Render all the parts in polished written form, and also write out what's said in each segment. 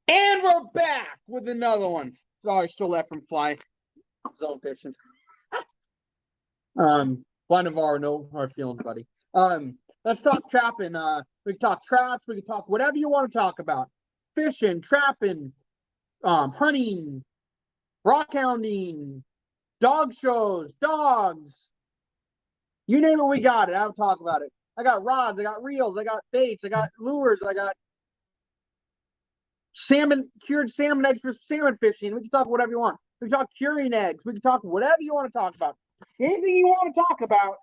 And we're back with another one. Sorry, still left from fly zone fishing. One of our no hard feelings, buddy. Let's talk trapping. We can talk traps. We can talk whatever you want to talk about. Fishing, trapping, hunting, rock hounding, dog shows, dogs. You name it, we got it. I'll talk about it. I got rods, I got reels, I got baits, I got lures, I got salmon, cured salmon eggs for salmon fishing. We can talk whatever you want. We can talk curing eggs. We can talk whatever you want to talk about. Anything you want to talk about,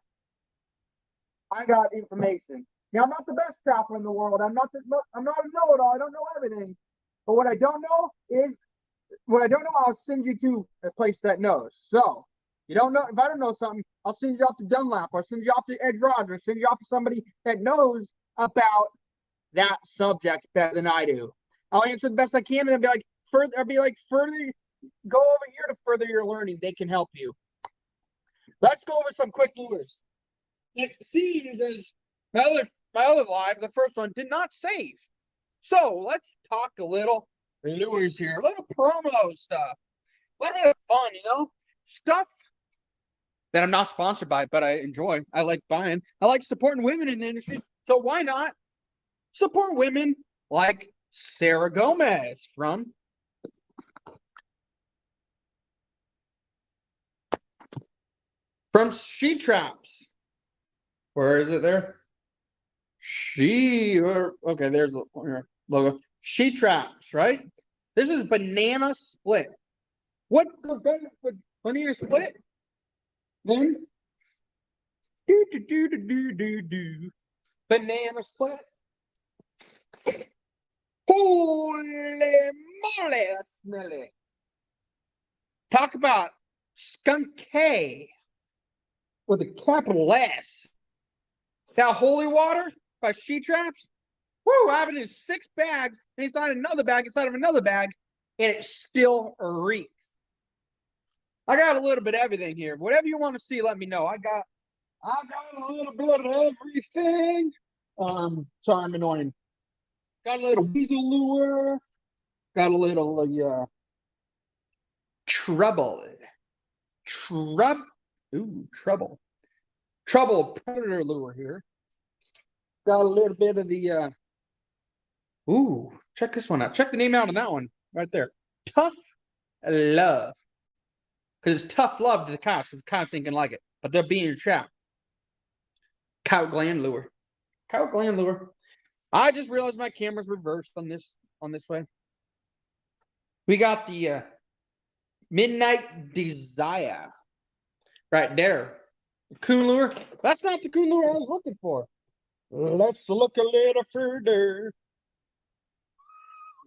I got information. Now, I'm not the best trapper in the world. I'm not a know-it-all. I don't know everything. But what I don't know is what I don't know. I'll send you to a place that knows. So you don't know if I don't know something, I'll send you off to Dunlap or send you off to Ed Rogers or send you off to somebody that knows about that subject better than I do. I'll answer the best I can and further go over here to further your learning. They can help you. Let's go over some quick lures. It seems as my other live, the first one, did not save. So let's talk a little lures here, a little promo stuff, a little bit of fun, stuff that I'm not sponsored by, but I enjoy. I like buying. I like supporting women in the industry. So why not support women like Sarah Gomez from She Traps. Where is it there? Okay, there's a logo. She Traps, right? This is banana split. What goes better with banana split? Then banana split. Holy moly, that's smelly. Talk about skunk K with a capital S. That holy water by She Traps. Woo, I have it in 6 bags, and inside another bag, inside of another bag, and it still reeks. I got a little bit of everything here. Whatever you want to see, let me know. I got a little bit of everything. Sorry, I'm annoying. Got a little weasel lure. Got a little trouble. Trouble predator lure here. Got a little bit of the check this one out. Check the name out on that one right there. Tough Love. Because it's tough love to the cops, because the cops ain't gonna like it. But they'll be in your trap. Cow gland lure. I just realized my camera's reversed on this way. We got the Midnight Desire right there. Coon lure. That's not the coon lure I was looking for. Let's look a little further.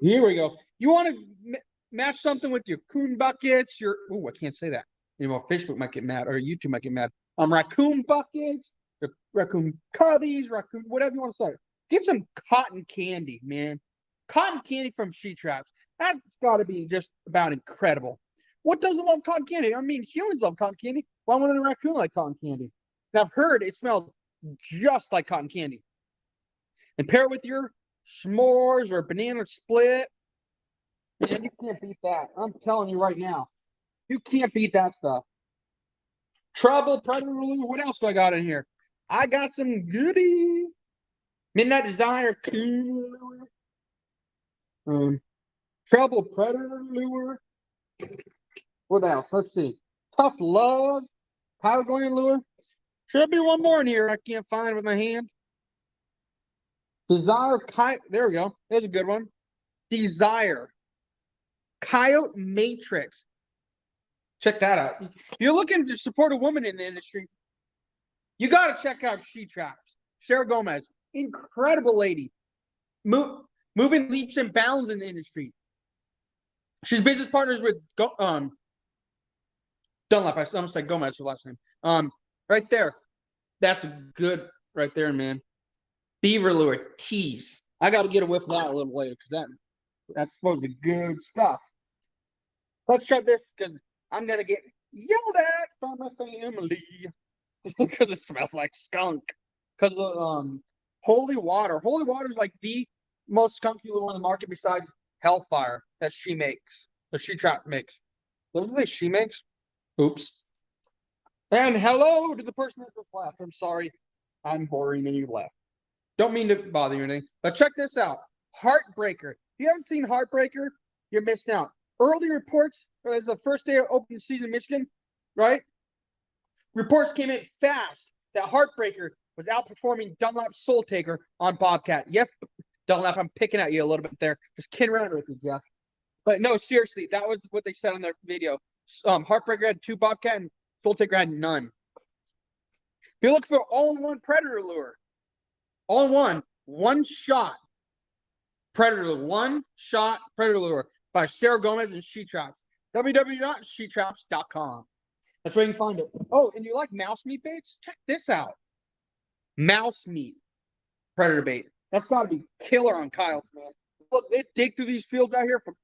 Here we go. You want to match something with your coon buckets, I can't say that. Facebook might get mad, or YouTube might get mad. Raccoon buckets, raccoon cubbies, raccoon, whatever you want to say. Get some cotton candy, man. Cotton candy from She Traps. That's got to be just about incredible. What doesn't love cotton candy? I mean, humans love cotton candy. Why wouldn't a raccoon like cotton candy? And I've heard it smells just like cotton candy. And pair it with your s'mores or banana split. Man, you can't beat that. I'm telling you right now. You can't beat that stuff. Trouble, predator lure. What else do I got in here? I got some goodies. Midnight Desire, coon lure. Trouble, predator lure. What else? Let's see. Tough Love, power gland lure. Should be one more in here I can't find with my hand. Desire, there we go. There's a good one. Desire. Coyote Matrix. Check that out. If you're looking to support a woman in the industry, you got to check out She Traps. Sarah Gomez. Incredible lady. Moving leaps and bounds in the industry. She's business partners with Dunlap. I almost said Gomez her last name. Right there. That's good right there, man. Beaver lure, tease. I got to get a whiff of that a little later because that's supposed to be good stuff. Let's try this because I'm going to get yelled at by my family because it smells like skunk. Because of holy water. Holy water is like the most skunky lure on the market besides Hellfire that she makes, that she trap makes. Those are the she makes. Oops. And hello to the person that just left. I'm sorry, I'm boring and you left. Don't mean to bother you or anything, but check this out. Heartbreaker. If you haven't seen Heartbreaker, you're missing out. Early reports, it was the first day of open season in Michigan, right? Reports came in fast that Heartbreaker was outperforming Dunlap Soul Taker on Bobcat. Yes, Dunlap, I'm picking at you a little bit there. Just kidding around with you, Jeff. But no, seriously, that was what they said on their video. Heartbreaker had 2 Bobcat and Soul Taker had none. If you look for all-in-one predator lure, all-in-one, one-shot predator lure, one-shot predator lure by Sarah Gomez and She Traps. www.shetraps.com. That's where you can find it. Oh, and you like mouse meat baits? Check this out. Mouse meat predator bait. That's got to be killer on Kyle's, man. Look, they dig through these fields out here for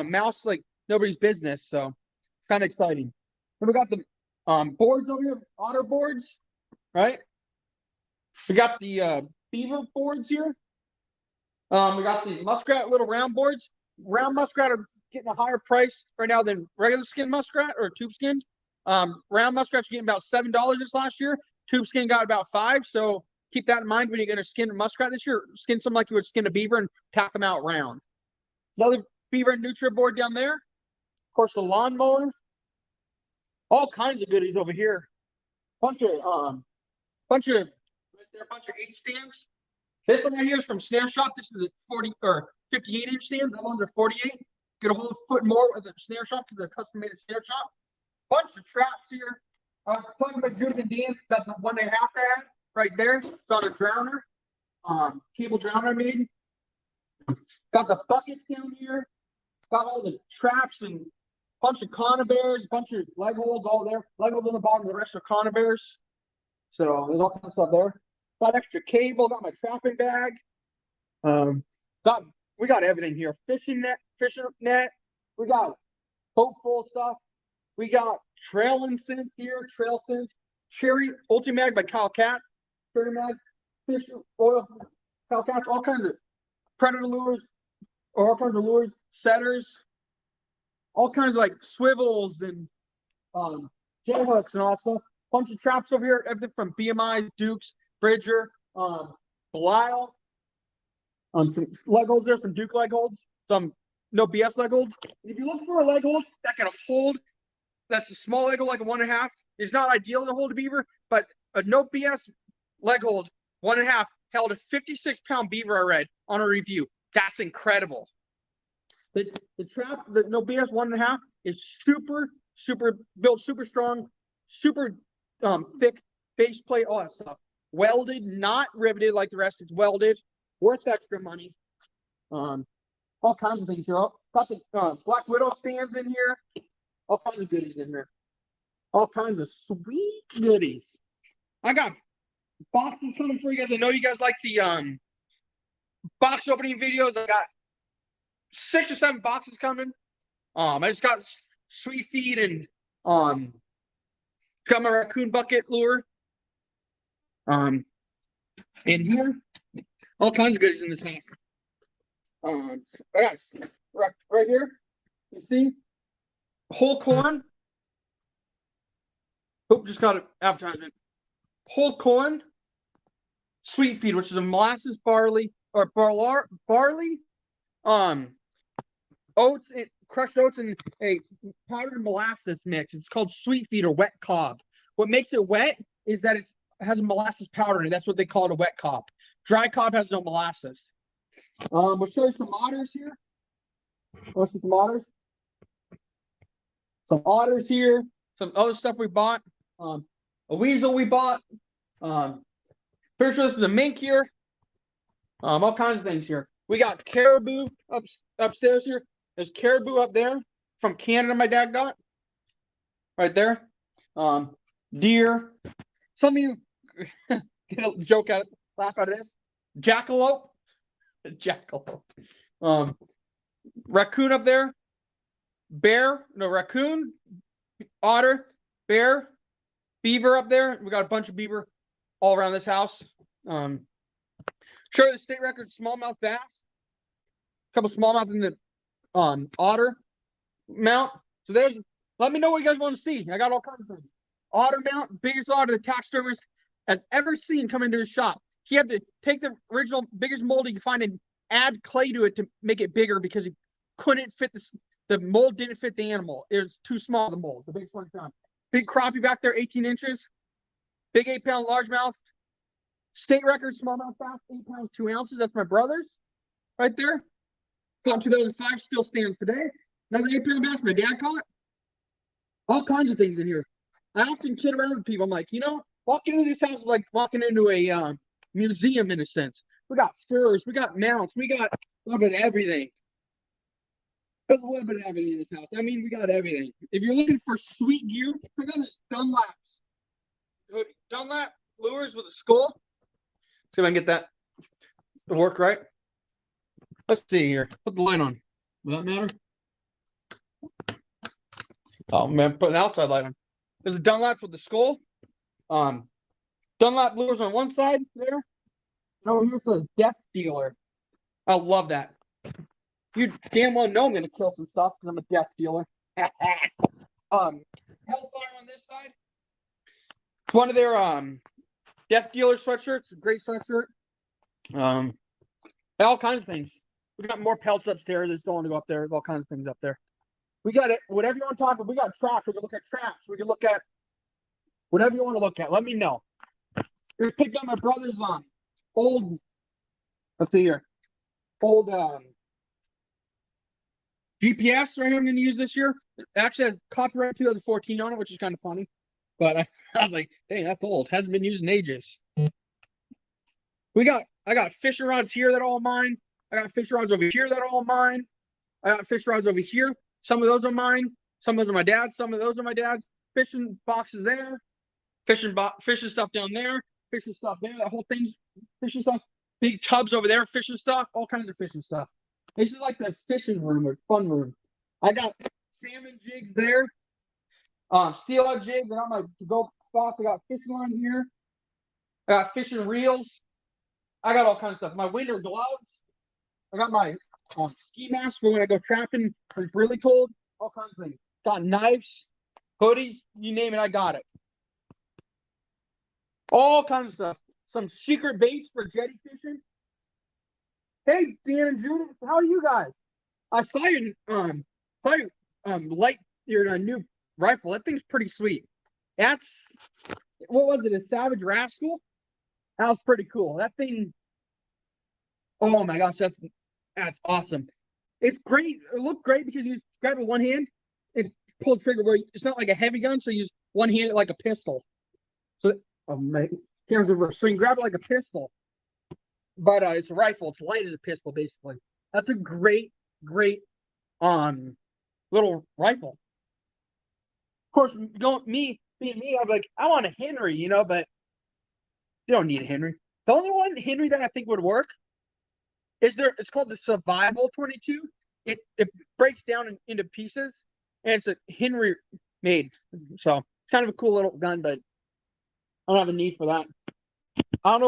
mouse like nobody's business. So kind of exciting. And we got the boards over here, otter boards, right? We got the beaver boards here. We got the muskrat little round boards. Round muskrat are getting a higher price right now than regular skin muskrat or tube skinned. Round muskrat's getting about $7 this last year. Tube skin got about $5. So keep that in mind when you're going to skin a muskrat this year. Skin something like you would skin a beaver and tack them out round. Another beaver nutria board down there. Of course, the lawnmower. All kinds of goodies over here. Bunch of 8 stands. This one right here is from Snare Shop. This is a 40 or 58-inch stand. That one's a 48. Get a whole foot more with the Snare Shop because they're custom-made at Snare Shop. Bunch of traps here. I was talking about Jude and Dan's. That's the one they have to have right there. It's on a drowner. Cable drowner I made. Got the buckets down here. Got all the traps and bunch of conibears, bunch of leg holds all there. Leg holds on the bottom, the rest are conibears. So there's all kinds of stuff there. Got extra cable, got my trapping bag. We got everything here. Fishing net. We got boat full stuff. We got trail incense here, trail scent. Cherry Ultimag by Kyle Cat. Cherry mag, fish oil, Kyle Cat, all kinds of predator lures, or all kinds of lures, setters, all kinds of like swivels and J hooks and all stuff. Bunch of traps over here, everything from BMI, Dukes, Bridger, Belial. Some leg holds there, some Duke leg holds, some no BS leg holds. If you look for a leg hold that can hold, that's a small leg hold like a 1.5. It's not ideal to hold a beaver, but a no BS leg hold 1.5 held a 56-pound beaver I read on a review. That's incredible. The trap, the no BS 1.5 is super built, super strong, super thick faceplate, all that stuff. Welded, not riveted like the rest. It's welded, worth extra money. All kinds of things here. Got the Black Widow stands in here. All kinds of goodies in there. All kinds of sweet goodies. I got boxes coming for you guys. I know you guys like the box opening videos. I got 6 or 7 boxes coming. I just got Sweet Feed and got my raccoon bucket lure. In here, all kinds of goodies in this house. I got right here. You see, whole corn. Oop, just got an advertisement. Whole corn, Sweet Feed, which is a molasses barley or barley, oats, crushed oats, and a powdered molasses mix. It's called Sweet Feed or wet cob. What makes it wet is that it has a molasses powder in it. That's what they call it, a wet cob. Dry cob has no molasses. We'll show you some otters here. Want to see some otters? Some otters here. Some other stuff we bought. A weasel we bought. Pretty sure this is a mink here. All kinds of things here. We got caribou upstairs here. There's caribou up there from Canada my dad got. Right there. Deer. Some of you get a joke out, laugh out of this. Jackalope. Jackalope. Raccoon up there. Bear. No, raccoon. Otter. Bear. Beaver up there. We got a bunch of beaver all around this house. Show you the state record smallmouth bass. couple smallmouth in the otter mount. So there's. Let me know what you guys want to see. I got all kinds of things. Otter mount, biggest otter the taxidermist has ever seen come into his shop. He had to take the original biggest mold he could find and add clay to it to make it bigger because he couldn't fit the mold didn't fit the animal. It was too small, the mold, the biggest one found. Big crappie back there, 18 inches. Big 8-pound largemouth. State record smallmouth bass, 8 pounds, 2 ounces. That's my brother's right there. Caught 2005, still stands today. Another 8-pound bass my dad caught. All kinds of things in here. I often kid around with people. I'm like, walking into this house is like walking into a museum in a sense. We got furs, we got mounts, we got a little bit of everything. There's a little bit of everything in this house. I mean, we got everything. If you're looking for sweet gear, I got this Dunlap lures with a skull. See if I can get that to work right. Let's see here. Put the light on. Will that matter? Oh man, put an outside light on. There's a Dunlap with the skull. Dunlap lures on one side there. And over here's the death dealer. I love that. You damn well know I'm gonna kill some stuff because I'm a death dealer. Hellfire on this side. It's one of their death dealer sweatshirts. A great sweatshirt. All kinds of things. We got more pelts upstairs. I still want to go up there. There's all kinds of things up there. We got it. Whatever you want to talk about. We got traps. We can look at traps. We can look at whatever you want to look at. Let me know. Here's picked up my brother's old. Let's see here. Old GPS right here. I'm going to use this year. It actually has copyright 2014 on it, which is kind of funny. But I was like, dang, that's old. Hasn't been used in ages. I got fishing rods here that are all mine. I got fishing rods over here that are all mine. I got fishing rods over here. Some of those are mine. Some of those are my dad's. Some of those are my dad's. Fishing boxes there. Fishing stuff down there. Fishing stuff there. That whole thing's fishing stuff. Big tubs over there. Fishing stuff. All kinds of fishing stuff. This is like the fishing room or fun room. I got salmon jigs there. Steelhead jigs. I got my to-go spots. I got fishing line here. I got fishing reels. I got all kinds of stuff. My winter gloves. I got my ski mask for when I go trapping when it's really cold. All kinds of things. Got knives, hoodies, you name it, I got it. All kinds of stuff. Some secret baits for jetty fishing. Hey, Dan and Judith, how are you guys? I saw your light your new rifle. That thing's pretty sweet. That's what was it? A Savage Rascal? That was pretty cool. That thing. Oh my gosh, that's awesome. It's great. It looked great because you just grab it with one hand and pull the trigger where it's not like a heavy gun, so you use one hand like a pistol. So camera's reverse. So you can grab it like a pistol. But it's a rifle. It's light as a pistol, basically. That's a great little rifle. Of course, being me, I'm like, I want a Henry, but you don't need a Henry. The only one Henry that I think would work is it's called the Survival 22. It breaks down into pieces, and it's a Henry made. So it's kind of a cool little gun, but I don't have a need for that. I don't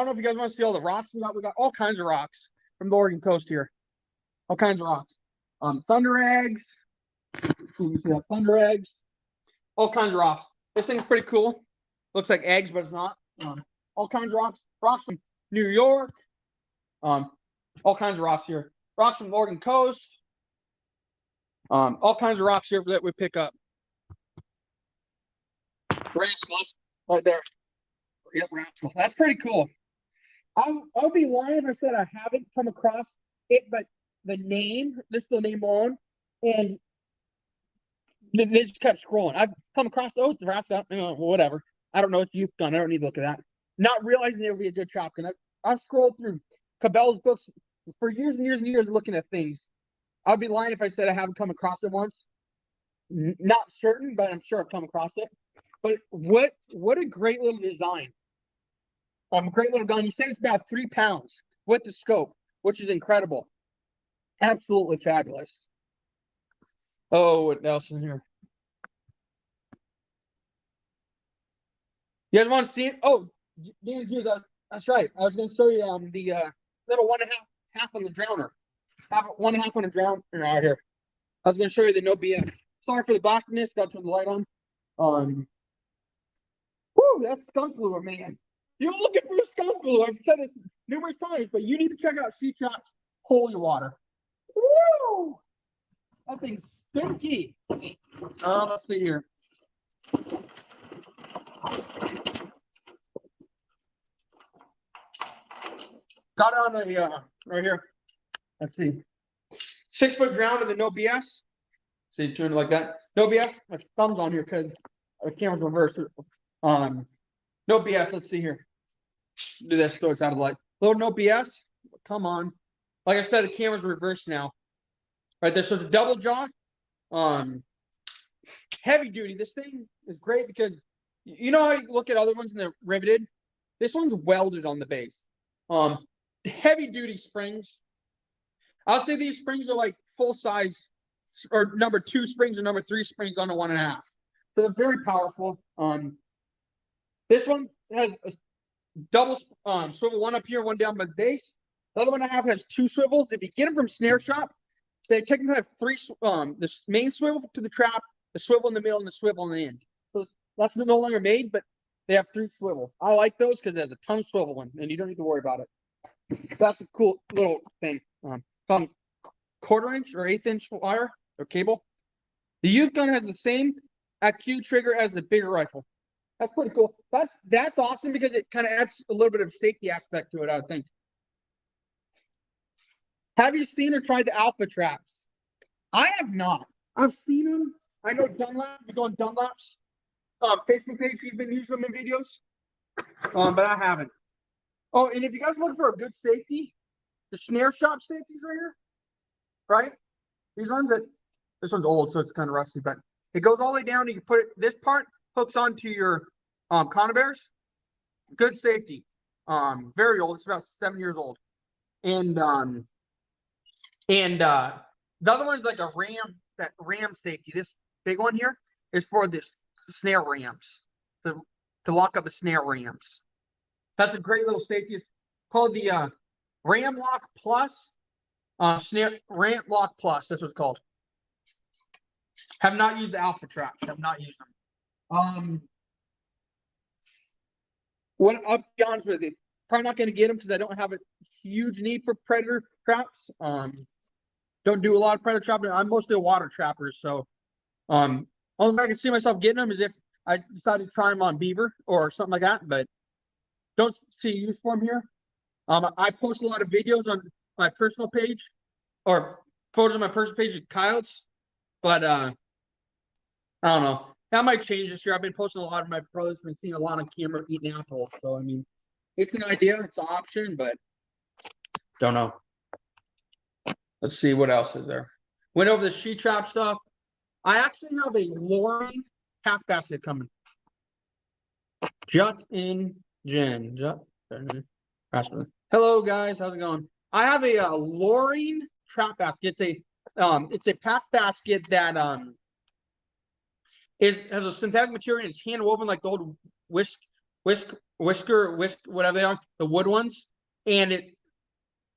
know if you guys want to see all the rocks we got. We got all kinds of rocks from the Oregon coast here. All kinds of rocks. Thunder eggs. You see that? Thunder eggs. All kinds of rocks. This thing's pretty cool. Looks like eggs, but it's not. All kinds of rocks. Rocks from New York. All kinds of rocks here. Rocks from the Oregon coast. All kinds of rocks here that we pick up. Rascals right there. Yep, rascal. That's pretty cool. I'll be lying if I said I haven't come across it, but the name, this is the name alone, and they just kept scrolling. I've come across those, the rascal, whatever. I don't know what you've done. I don't need to look at that. Not realizing it would be a good chop gun. I've scrolled through Cabela's books for years and years and years looking at things. I'd be lying if I said I haven't come across it once. Not certain, but I'm sure I've come across it. But what a great little design. Great little gun. You said it's about 3 pounds with the scope, which is incredible. Absolutely fabulous. Oh, what else in here? You guys want to see it? Oh, Dan, that's right. I was going to show you the little 1.5 on the drowner. have one and a half on a drown out here. I was gonna show you the no BS. Sorry for the blackness, got to turn the light on. Whoo, that's skunk lure, man. You're looking for a skunk lure. I've said this numerous times, but you need to check out Sea Trap's Holy Water. Woo! That thing's stinky. Let's see here. Got it on the right here. Let's see. 6 foot drown of the no BS. See, turn it like that. No BS. My thumb's on here because the camera's reversed. No BS. Let's see here. Do this so it's out of the light. Little no BS. Come on. Like I said, the camera's reversed now. Right there. So it's a double jaw. Heavy duty. This thing is great because you know how you look at other ones and they're riveted. This one's welded on the base. Heavy duty springs. I'll say these springs are like full size or number 2 springs or number 3 springs on a 1.5. So they're very powerful. This one has a double swivel, one up here, one down by the base. The other one I have has 2 swivels. If you get them from Snare Shop, they technically have 3. The main swivel to the trap, the swivel in the middle, and the swivel in the end. So that's no longer made, but they have 3 swivels. I like those because there's a ton of swivel in, and you don't need to worry about it. That's a cool little thing. Some 1/4 inch or 1/8 inch wire or cable. The youth gun has the same AQ trigger as the bigger rifle. That's pretty cool. That's awesome because it kind of adds a little bit of safety aspect to it, I think. Have you seen or tried the alpha traps? I have not. I've seen them. I know Dunlap. You go on Dunlap's Facebook page. He's been using them in videos. But I haven't. Oh, and if you guys are looking for a good safety, the Snare Shop safeties right here, right? These ones this one's old, so it's kind of rusty, but it goes all the way down. You can put it, this part hooks onto your conibears. Good safety. Very old. It's about 7 years old. And the other one's like a ram safety. This big one here is for this snare rams to lock up the snare rams. That's a great little safety. It's called the Ram Lock Plus. Snare Ram Lock Plus. That's what it's called. Have not used the alpha traps. Have not used them. I'll be honest with you, probably not going to get them because I don't have a huge need for predator traps. Don't do a lot of predator trapping. I'm mostly a water trapper, so only way I can see myself getting them is if I decide to try them on beaver or something like that. But don't see use for them here. I post a lot of videos on my personal page or photos on my personal page of coyotes, but I don't know. That might change this year. I've been posting a lot of my brothers been seeing a lot on camera eating apples. So I mean, it's an idea, it's an option, but don't know. Let's see what else is there. Went over the sheet trap stuff. I actually have a luring half basket coming. Jut in Jen. Hello guys, how's it going? I have a luring trap basket. It's a pack basket that has a synthetic material and it's hand woven like the old whisk, whatever they are, the wood ones. And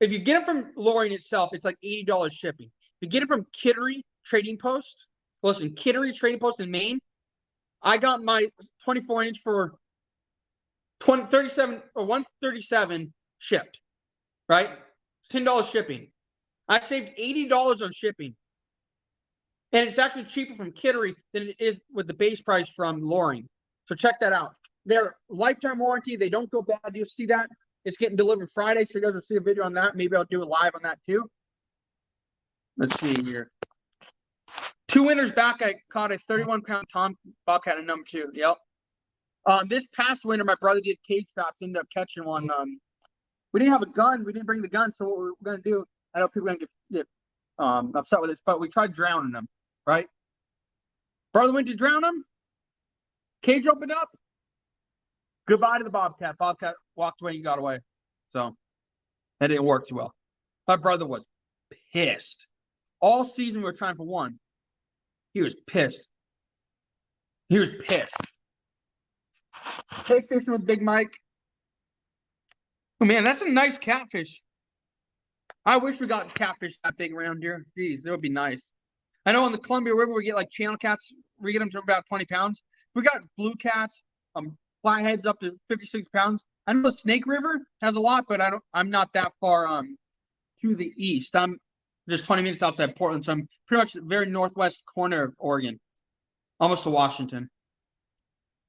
if you get it from luring itself, it's like $80 shipping. If you get it from Kittery Trading Post, listen, Kittery Trading Post in Maine, I got my 24-inch for $137 shipped, right? $10 shipping. I saved $80 on shipping. And it's actually cheaper from Kittery than it is with the base price from luring. So check that out. They're lifetime warranty. They don't go bad. You'll see that. It's getting delivered Friday, so you guys will see a video on that. Maybe I'll do it live on that too. Let's see here. 2 winters back, I caught a 31-pound Tom Bobcat in number 2. Yep. This past winter, my brother did cage traps, ended up catching one. We didn't have a gun. We didn't bring the gun, so what we were going to do, I know people are going to get upset with this, but we tried drowning them, right? Brother went to drown them. Cage opened up. Goodbye to the Bobcat. Bobcat walked away and got away. So that didn't work too well. My brother was pissed. All season we were trying for one. He was pissed. He was pissed. Take fishing with Big Mike. Oh man, that's a nice catfish. I wish we got catfish that big around here. Jeez, that would be nice. I know on the Columbia River we get like channel cats. We get them to about 20 pounds. We got blue cats, flatheads up to 56 pounds. I know the Snake River has a lot, but I'm not that far to the east. I'm just 20 minutes outside Portland, so I'm pretty much the very northwest corner of Oregon, almost to Washington.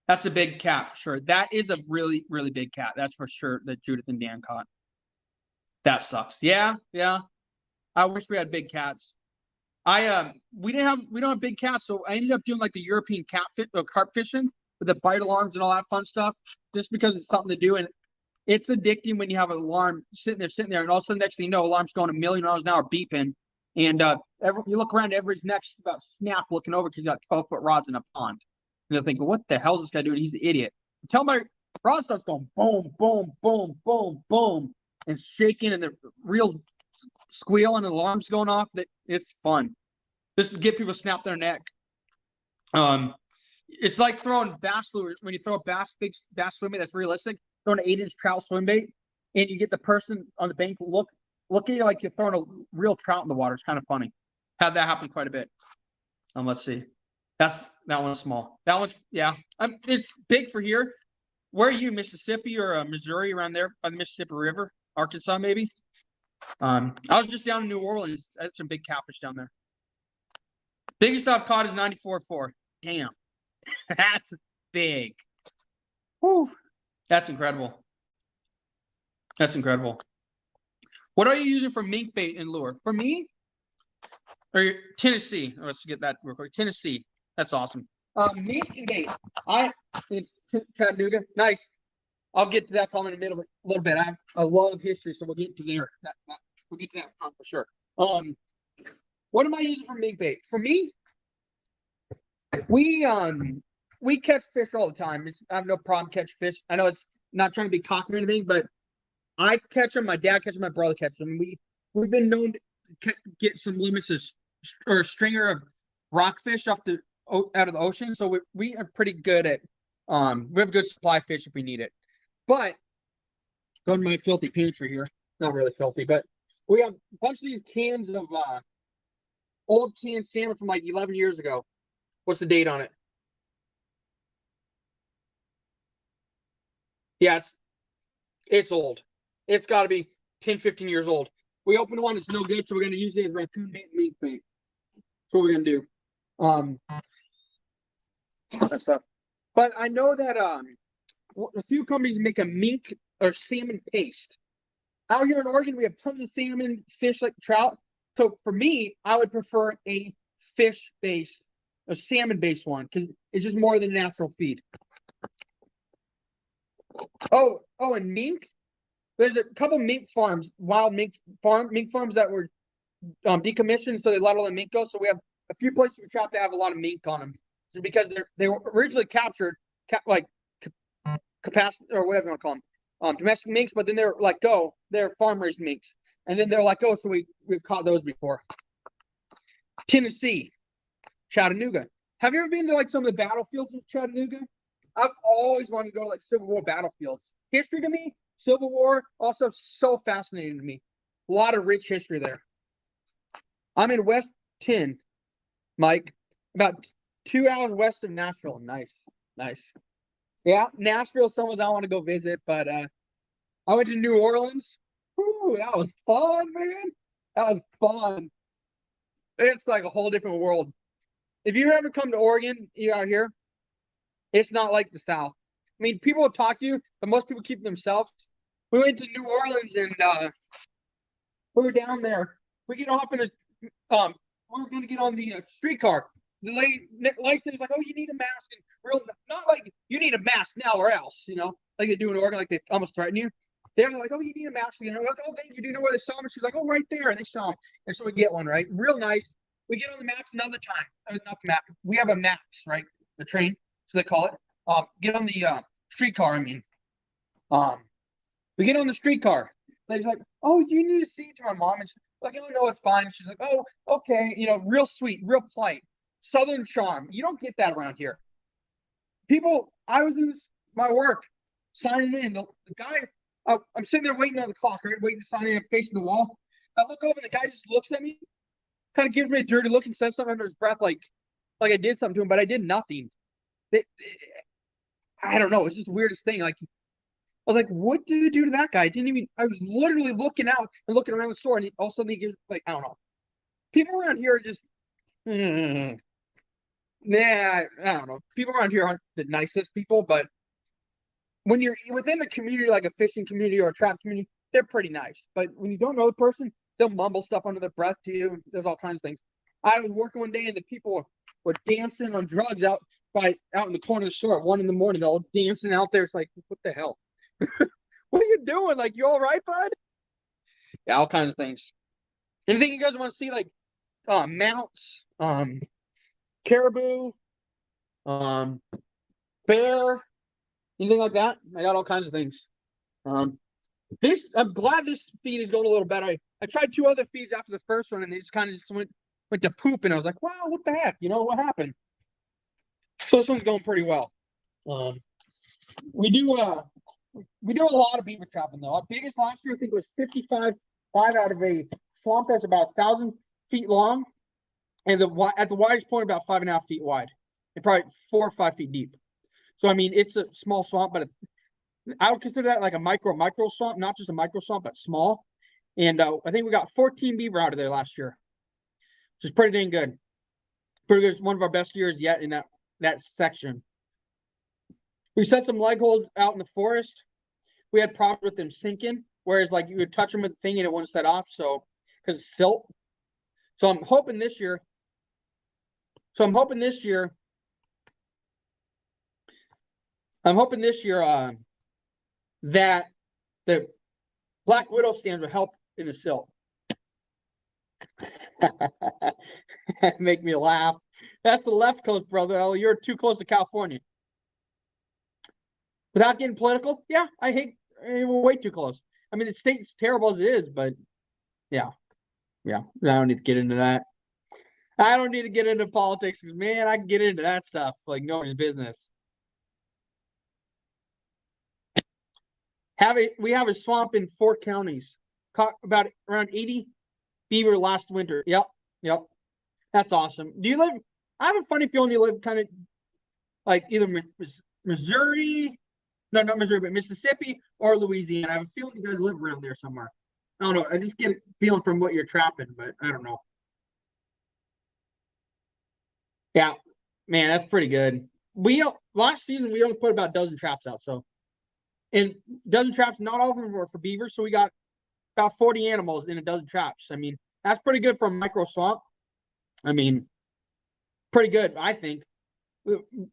That's a big cat for sure. That is a really, really big cat. That's for sure that Judith and Dan caught. That sucks. Yeah. I wish we had big cats. We don't have big cats, so I ended up doing like the European carp fishing with the bite alarms and all that fun stuff, just because it's something to do, and it's addicting when you have an alarm sitting there, and all of a sudden, next thing you know, alarm's going a million miles an hour beeping, and you look around, everybody's neck's about snap looking over because you got 12-foot rods in a pond, and they're thinking, what the hell is this guy doing? He's an idiot. Until my rod starts going boom, boom, boom, boom, boom, and shaking, and the real squeal and the alarm's going off. It's fun. Just to get people to snap their neck. It's like throwing bass lures when you throw a big bass swim bait that's realistic. Throwing an 8-inch trout swim bait, and you get the person on the bank look at you like you're throwing a real trout in the water. It's kind of funny. Had that happen quite a bit. Let's see. That one's small. That one's it's big for here. Where are you, Mississippi or Missouri, around there by the Mississippi River, Arkansas maybe? I was just down in New Orleans. I had some big catfish down there. Biggest I've caught is 94.4. Damn, that's big. Whew. That's incredible. That's incredible. What are you using for mink bait and lure? For me, or Tennessee? Let's get that real quick. Tennessee. That's awesome. Mink bait. Chattanooga. Nice. I'll get to that comment in a little bit. I have a lot of history, so we'll get to there. We'll get to that for sure. What am I using for mink bait? For me, we catch fish all the time. I have no problem catching fish. I know it's not trying to be cocky or anything, but I catch them. My dad catches them. My brother catches them. We've been known to get some limits or a stringer of rockfish out of the ocean. So we are pretty good at we have a good supply of fish if we need it. But going to my filthy pantry here, not really filthy, but we have a bunch of these cans of old canned salmon from like 11 years ago. What's the date on it? Yeah, it's old. It's got to be 10, 15 years old. We opened one, it's no good, so we're going to use it as raccoon bait and mink bait. That's what we're going to do. That stuff. But I know that a few companies make a mink or salmon paste. Out here in Oregon, we have tons of salmon, fish like trout. So for me, I would prefer a fish-based, a salmon-based one, because it's just more than natural feed. Oh, and mink. There's a couple mink farms, wild mink farms that were decommissioned, so they let all the mink go. So we have a few places we trap that have a lot of mink on them, just because they were originally captured, capacity or whatever you want to call them, domestic minks, but then they're let go. They're farm raised minks, and then they're let go. So we've caught those before. Tennessee, Chattanooga. Have you ever been to like some of the battlefields in Chattanooga? I've always wanted to go to like Civil War battlefields. History to me, Civil War, also so fascinating to me. A lot of rich history there. I'm in West 10, Mike, about 2 hours west of Nashville. Nice. Yeah, Nashville, someone I want to go visit, but I went to New Orleans. Whew, that was fun, man. That was fun. It's like a whole different world. If you ever come to Oregon, you're out here, it's not like the South. I mean, people will talk to you, but most people keep themselves. We went to New Orleans and we were down there. We get off in a we were gonna get on the streetcar. The lady was like, "Oh, you need a mask," and not like you need a mask now or else, like they do in Oregon, like they almost threaten you. They're like, "Oh, you need a mask," We're like, "Oh, thank you. Do you know where they saw them?" She's like, "Oh, right there." And they saw them, and so we get one, right? Real nice. We get on the Max another time. Not the Max. We have a Max, right? The train, so they call it. Get on the streetcar. We get on the streetcar. Lady's like, "Oh, you need a seat," to my mom, and she's like, "Oh, no, it's fine." She's like, "Oh, okay," real sweet, real polite, Southern charm. You don't get that around here. I was in my work, signing in. The guy, I'm sitting there waiting on the clock, right? Waiting to sign in, facing the wall. I look over and the guy just looks at me, kind of gives me a dirty look and says something under his breath, like I did something to him, but I did nothing. I don't know. It's just the weirdest thing. Like, I was like, what did you do to that guy? I didn't even, I was literally looking out and looking around the store, and all of a sudden he gives, like, I don't know. People around here are just, nah, I don't know. People around here aren't the nicest people, but when you're within the community, like a fishing community or a trap community, they're pretty nice. But when you don't know the person, they'll mumble stuff under their breath to you. There's all kinds of things. I was working one day and the people were dancing on drugs out in the corner of the store at 1 a.m. They're all dancing out there. It's like, what the hell? What are you doing? Like, you all right, bud? Yeah, all kinds of things. Anything you guys want to see, like mounts, caribou, bear, anything like that? I got all kinds of things. I'm glad this feed is going a little better. I tried 2 other feeds after the first one, and they just kind of went to poop, and I was like, wow, what the heck? You know, what happened? So this one's going pretty well. We do a lot of beaver trapping, though. Our biggest last year, I think, was 55 out of a swamp that's about 1,000 feet long, and at the widest point, about 5.5 feet wide, and probably 4 or 5 feet deep. So, I mean, it's a small swamp, but I would consider that like a micro swamp, not just a micro swamp, but small. And I think we got 14 beaver out of there last year, which is pretty dang good. Pretty good. It's one of our best years yet in that section. We set some leg holes out in the forest. We had problems with them sinking, whereas like you would touch them with the thing and it wouldn't set off. So because it's silt. So I'm hoping this year. That the Black Widow stands will help in the silt. Make me laugh. That's the left coast, brother. Oh, you're too close to California. Without getting political, yeah, we're way too close. I mean, the state's terrible as it is, but yeah. I don't need to get into that. I don't need to get into politics because, man, I can get into that stuff like nobody's business. We have a swamp in 4 counties. Caught about around 80 beaver last winter. Yep. That's awesome. I have a funny feeling you live kind of like either Missouri, no, not Missouri, but Mississippi or Louisiana. I have a feeling you guys live around there somewhere. I don't know. I just get a feeling from what you're trapping, but I don't know. Yeah, man, that's pretty good. Last season we only put about a dozen traps out, so and dozen traps, not all of them were for beaver, so we got about 40 animals in a dozen traps. I mean, that's pretty good for a micro swamp. I mean, pretty good, I think.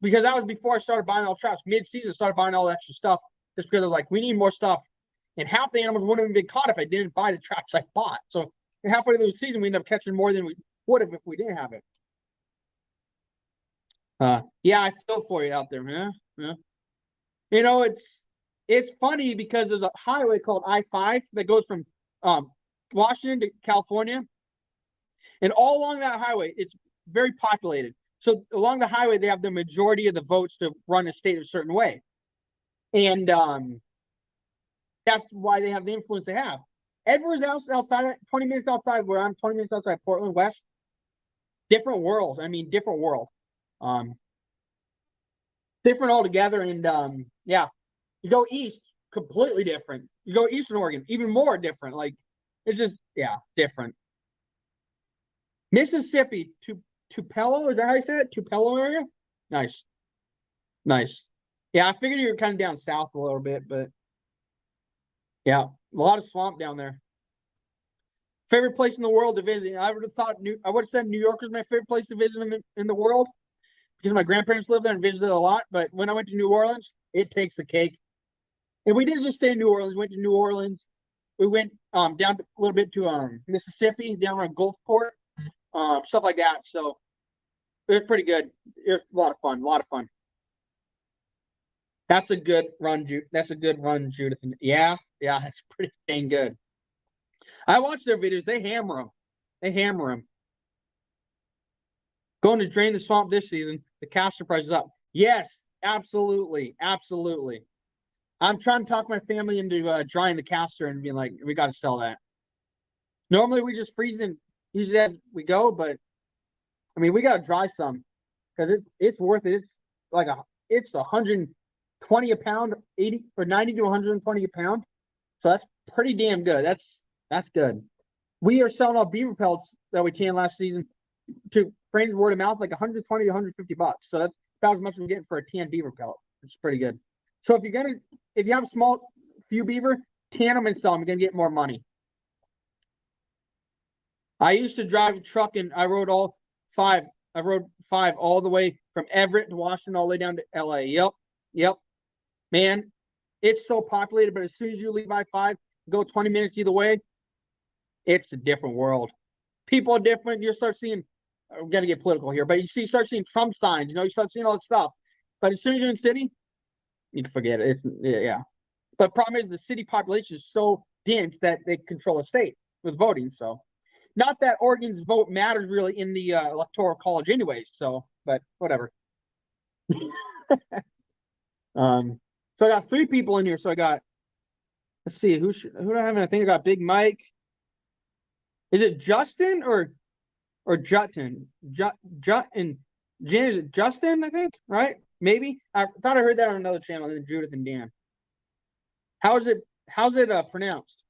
Because that was before I started buying all traps. Mid-season, I started buying all extra stuff just because I was like, we need more stuff. And half the animals wouldn't have been caught if I didn't buy the traps I bought. So halfway through the season, we ended up catching more than we would have if we didn't have it. Yeah, I feel for you out there, man. Yeah. You know, it's funny because there's a highway called I-5 that goes from Washington to California. And all along that highway, it's very populated. So along the highway, they have the majority of the votes to run a state a certain way. And that's why they have the influence they have. Edwards outside, 20 minutes outside where I'm, 20 minutes outside Portland West. Different world. I mean, different world. Different altogether. And yeah, you go east, completely different. You go eastern Oregon, even more different. Like, it's just, yeah, different. Mississippi, Tupelo, is that how you say it? Tupelo area? Nice. Yeah, I figured you were kind of down south a little bit, but yeah, a lot of swamp down there. Favorite place in the world to visit? I would have said New York was my favorite place to visit in the world because my grandparents lived there and visited a lot. But when I went to New Orleans, it takes the cake. And we didn't just stay in New Orleans. We went to New Orleans. We went down a little bit to Mississippi, down around Gulfport, stuff like that. So it was pretty good. It was a lot of fun. That's a good run, Judith. Yeah, that's pretty dang good. I watch their videos. They hammer them. Going to drain the swamp this season. The caster price is up. Yes, absolutely. I'm trying to talk my family into drying the caster and being like, we got to sell that. Normally we just freeze them usually as we go, but I mean we gotta dry some because it's worth it. It's 120 a pound, 80 or 90 to 120 a pound. So that's pretty damn good. That's good. We are selling off beaver pelts that we canned last season to friends word of mouth, like 120 to 150 bucks. So that's about as much as we're getting for a canned beaver pelt. It's pretty good. So if you have a small few beaver, tan them and sell them. You're gonna get more money. I used to drive a truck and I rode five all the way from Everett to Washington all the way down to LA. Yep. Man, it's so populated, but as soon as you leave I-5, go 20 minutes either way, it's a different world. People are different. You start seeing, we're gonna get political here, but you start seeing Trump signs, you start seeing all this stuff. But as soon as you're in the city, you can forget it. Yeah. But problem is the city population is so dense that they control the state with voting. So not that Oregon's vote matters really in the electoral college anyways, so but whatever. So I got 3 people in here. So I got, let's see, who do I have? I think I got Big Mike. Is it Justin or Jutton? Jutton. Jen, is it Justin, I think, right? Maybe. I thought I heard that on another channel, then Judith and Dan. How's it pronounced?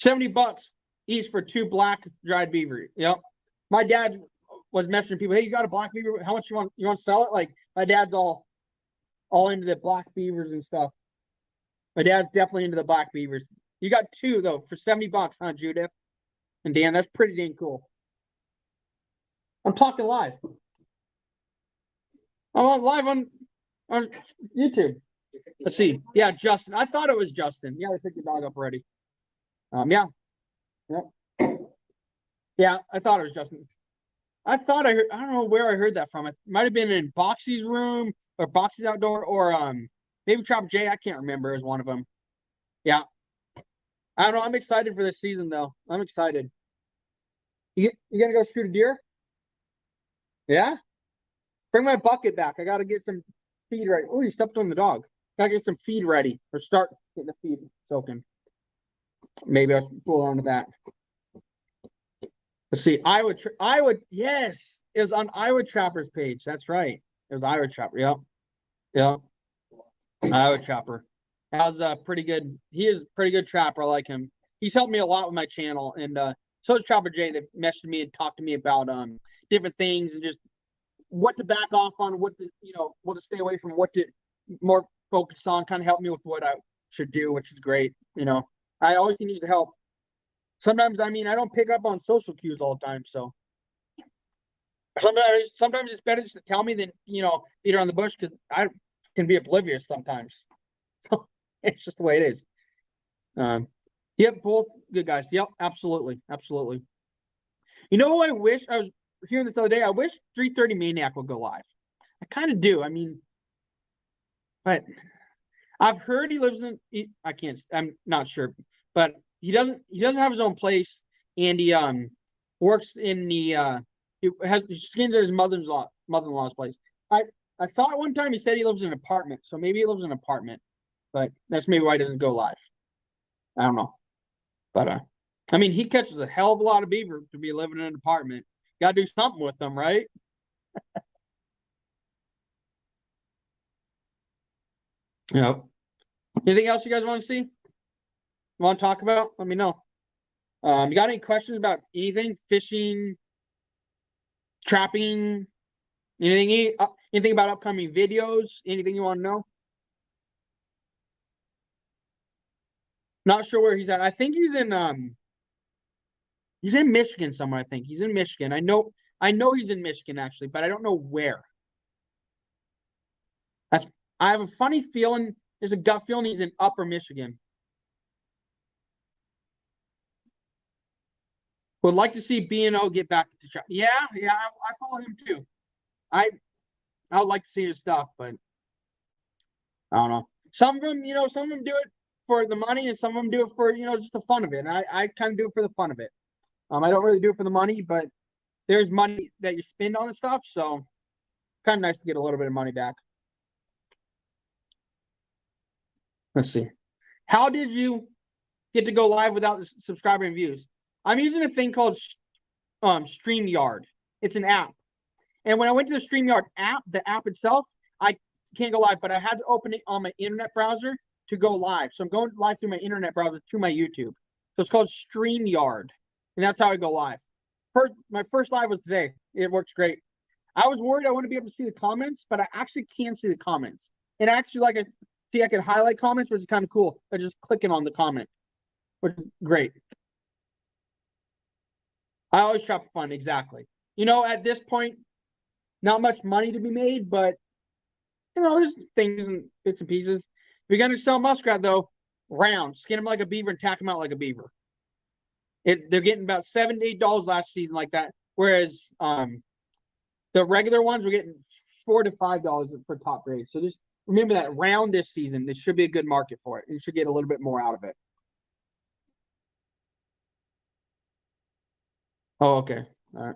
$70 each for 2 black dried beaver. Yep. My dad was messaging people, hey, you got a black beaver? How much you want to sell it? Like my dad's all into the black beavers and stuff. My dad's definitely into the black beavers. You got 2 though for $70, huh, Judith? And Dan, that's pretty dang cool. I'm talking live. I'm on live on YouTube. Let's see. Yeah, Justin. I thought it was Justin. Yeah, they picked the dog up already. Yeah. Yeah, I thought it was Justin. I thought I don't know where I heard that from. It might have been in Boxy's room or Boxy's Outdoor or maybe Trapper J. I can't remember as one of them. Yeah. I don't know. I'm excited for this season though. I'm excited. You gonna go shoot a deer? Yeah? Bring my bucket back. I gotta get some feed ready. Oh, you stepped on the dog. Gotta get some feed ready or start getting the feed soaking. Maybe I'll pull on to that. Let's see. Iowa. Yes, it was on Iowa Trapper's page. That's right. It was Iowa Trapper. Yep. Iowa Trapper. That was pretty good. He is a pretty good trapper. I like him. He's helped me a lot with my channel, and so is Trapper J. That messaged me and talked to me about different things and just what to back off on, what to stay away from, what to more focus on. Kind of help me with what I should do, which is great. I always can use the help. Sometimes, I don't pick up on social cues all the time, so sometimes it's better just to tell me than beat around the bush because I can be oblivious sometimes. It's just the way it is. Yep, both good guys. Yep, absolutely. You know who I wish I was hearing this other day? I wish 330 Maniac would go live. I kind of do. But I've heard he lives in. I'm not sure, but he doesn't have his own place, and he works in the he skins at his mother-in-law's place. I thought one time he said he lives in an apartment, so maybe he lives in an apartment, but that's maybe why he doesn't go live. I don't know, but he catches a hell of a lot of beaver to be living in an apartment. Got to do something with them, right? Yep. Anything else you guys want to see? Want to talk about? Let me know. You got any questions about anything? Fishing, trapping, anything about upcoming videos? Anything you want to know? Not sure where he's at. I think he's in Michigan somewhere. I think he's in Michigan. I know he's in Michigan actually, but I don't know where. I have a funny feeling. There's a gut feeling he's in Upper Michigan. Would like to see B&O get back to trap. Yeah, I follow him too. I would like to see his stuff, but I don't know. Some of them do it for the money, and some of them do it for just the fun of it. And I kind of do it for the fun of it. I don't really do it for the money, but there's money that you spend on the stuff, so kind of nice to get a little bit of money back. Let's see. How did you get to go live without the subscriber and views? I'm using a thing called StreamYard. It's an app. And when I went to the StreamYard app, the app itself, I can't go live, but I had to open it on my internet browser to go live. So I'm going live through my internet browser to my YouTube. So it's called StreamYard. And that's how I go live. My first live was today. It works great. I was worried I wouldn't be able to see the comments, but I actually can see the comments. And actually, like I can highlight comments, which is kind of cool by just clicking on the comment, which is great. I always trap for fun, exactly. At this point, not much money to be made, but there's things and bits and pieces. If you're gonna sell muskrat though, round, skin them like a beaver and tack them out like a beaver. They're getting about $7 to $8 last season like that, whereas the regular ones were getting $4 to $5 for top grade. So just remember that round this season, there should be a good market for it. You should get a little bit more out of it. Oh, okay. All right.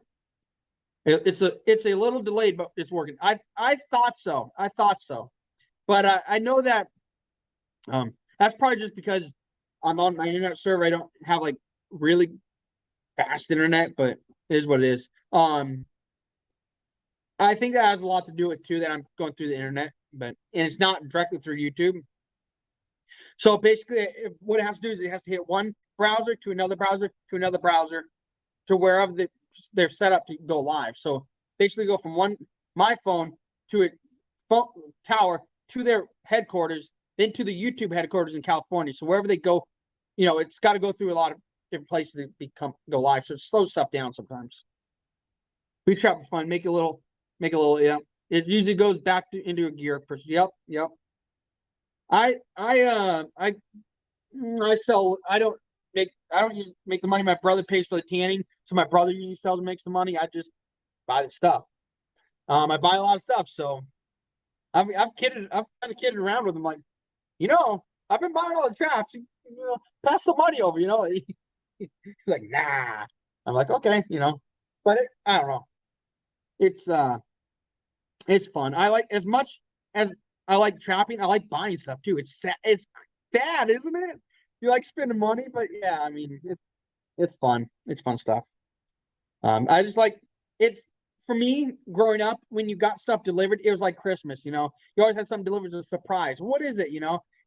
It's a little delayed, but it's working. I thought so. But I know that that's probably just because I'm on my internet server. I don't have like really fast internet, but it is what it is. I think that has a lot to do with too that I'm going through the internet, and it's not directly through YouTube. So basically, what it has to do is it has to hit one browser to another browser to another browser to wherever they're set up to go live. So basically, go from my phone to a phone tower to their headquarters, then to the YouTube headquarters in California. So wherever they go, it's got to go through a lot of different places to go live. So it slows stuff down sometimes. We trap for fun, make a little, yeah. It usually goes back into a gear. Yep. I sell. I don't make the money. My brother pays for the tanning, so my brother usually sells and makes the money. I just buy the stuff. I buy a lot of stuff, so I've kind of kidded around with him, like, I've been buying all the traps. Pass the money over. He's like, nah. I'm like, okay, but I don't know. It's fun. I like as much as I like trapping. I like buying stuff too. It's sad. It's bad, isn't it? You like spending money, but yeah, I mean, it's fun. It's fun stuff. I just like it's for me growing up when you got stuff delivered. It was like Christmas. You always had something delivered as a surprise. What is it?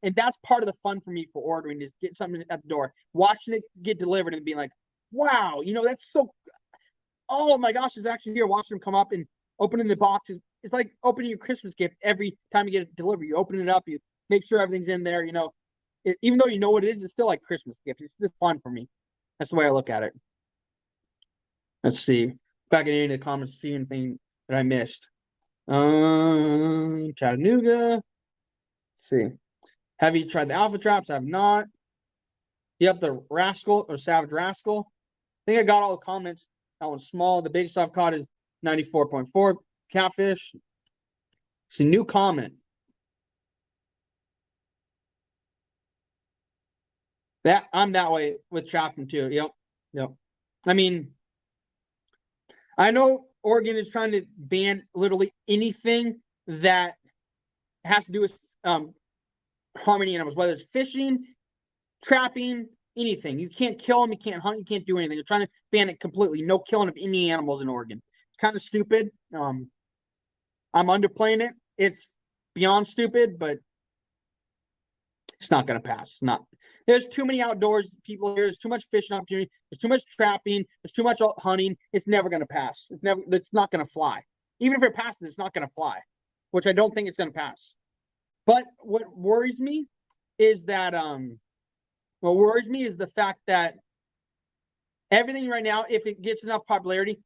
And that's part of the fun for me for ordering is get something at the door, watching it get delivered, and being like, wow, that's so. Oh my gosh, it's actually here. Watching them come up and opening the boxes. It's like opening your Christmas gift every time you get it delivered. You open it up, you make sure everything's in there. Even though you know what it is, it's still like Christmas gift. It's just fun for me. That's the way I look at it. Let's see. Back in any of the comments, see anything that I missed. Chattanooga. Let's see. Have you tried the alpha traps? I have not. Yep, the rascal or savage rascal. I think I got all the comments. That one's small. The biggest I've caught is 94.4 catfish. It's a new comment. I'm that way with trapping too. Yep. I mean, I know Oregon is trying to ban literally anything that has to do with harming animals, whether it's fishing, trapping, anything. You can't kill them, you can't hunt, you can't do anything. They're trying to ban it completely. No killing of any animals in Oregon. It's kind of stupid. I'm underplaying it. It's beyond stupid, but it's not going to pass. It's not. There's too many outdoors people here. There's too much fishing opportunity. There's too much trapping. There's too much hunting. It's never going to pass. It's not going to fly. Even if it passes, it's not going to fly, which I don't think it's going to pass. But what worries me is that the fact that everything right now, if it gets enough popularity,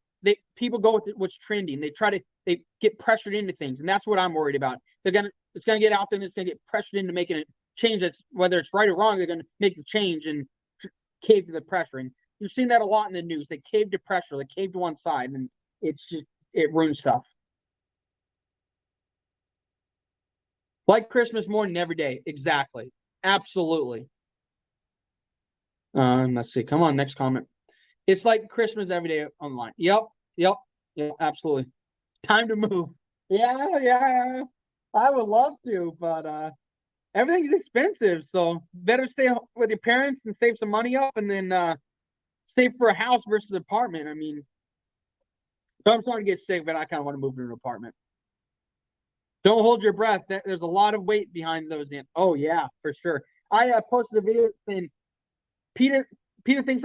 people go with what's trending. They get pressured into things, and that's what I'm worried about. It's gonna get out there, and it's gonna get pressured into making it change. That's whether it's right or wrong. They're gonna make the change and cave to the pressure. And you've seen that a lot in the news. They cave to pressure. They cave to one side, and it ruins stuff. Like Christmas morning every day. Exactly. Absolutely. Let's see. Come on, next comment. It's like Christmas every day online. Yep. Absolutely. Time to move. Yeah. I would love to, but everything's expensive, so better stay with your parents and save some money up, and then save for a house versus an apartment. I mean, so I'm starting to get sick, but I kind of want to move to an apartment. Don't hold your breath. There's a lot of weight behind those. Oh yeah, for sure. I posted a video saying Peter thinks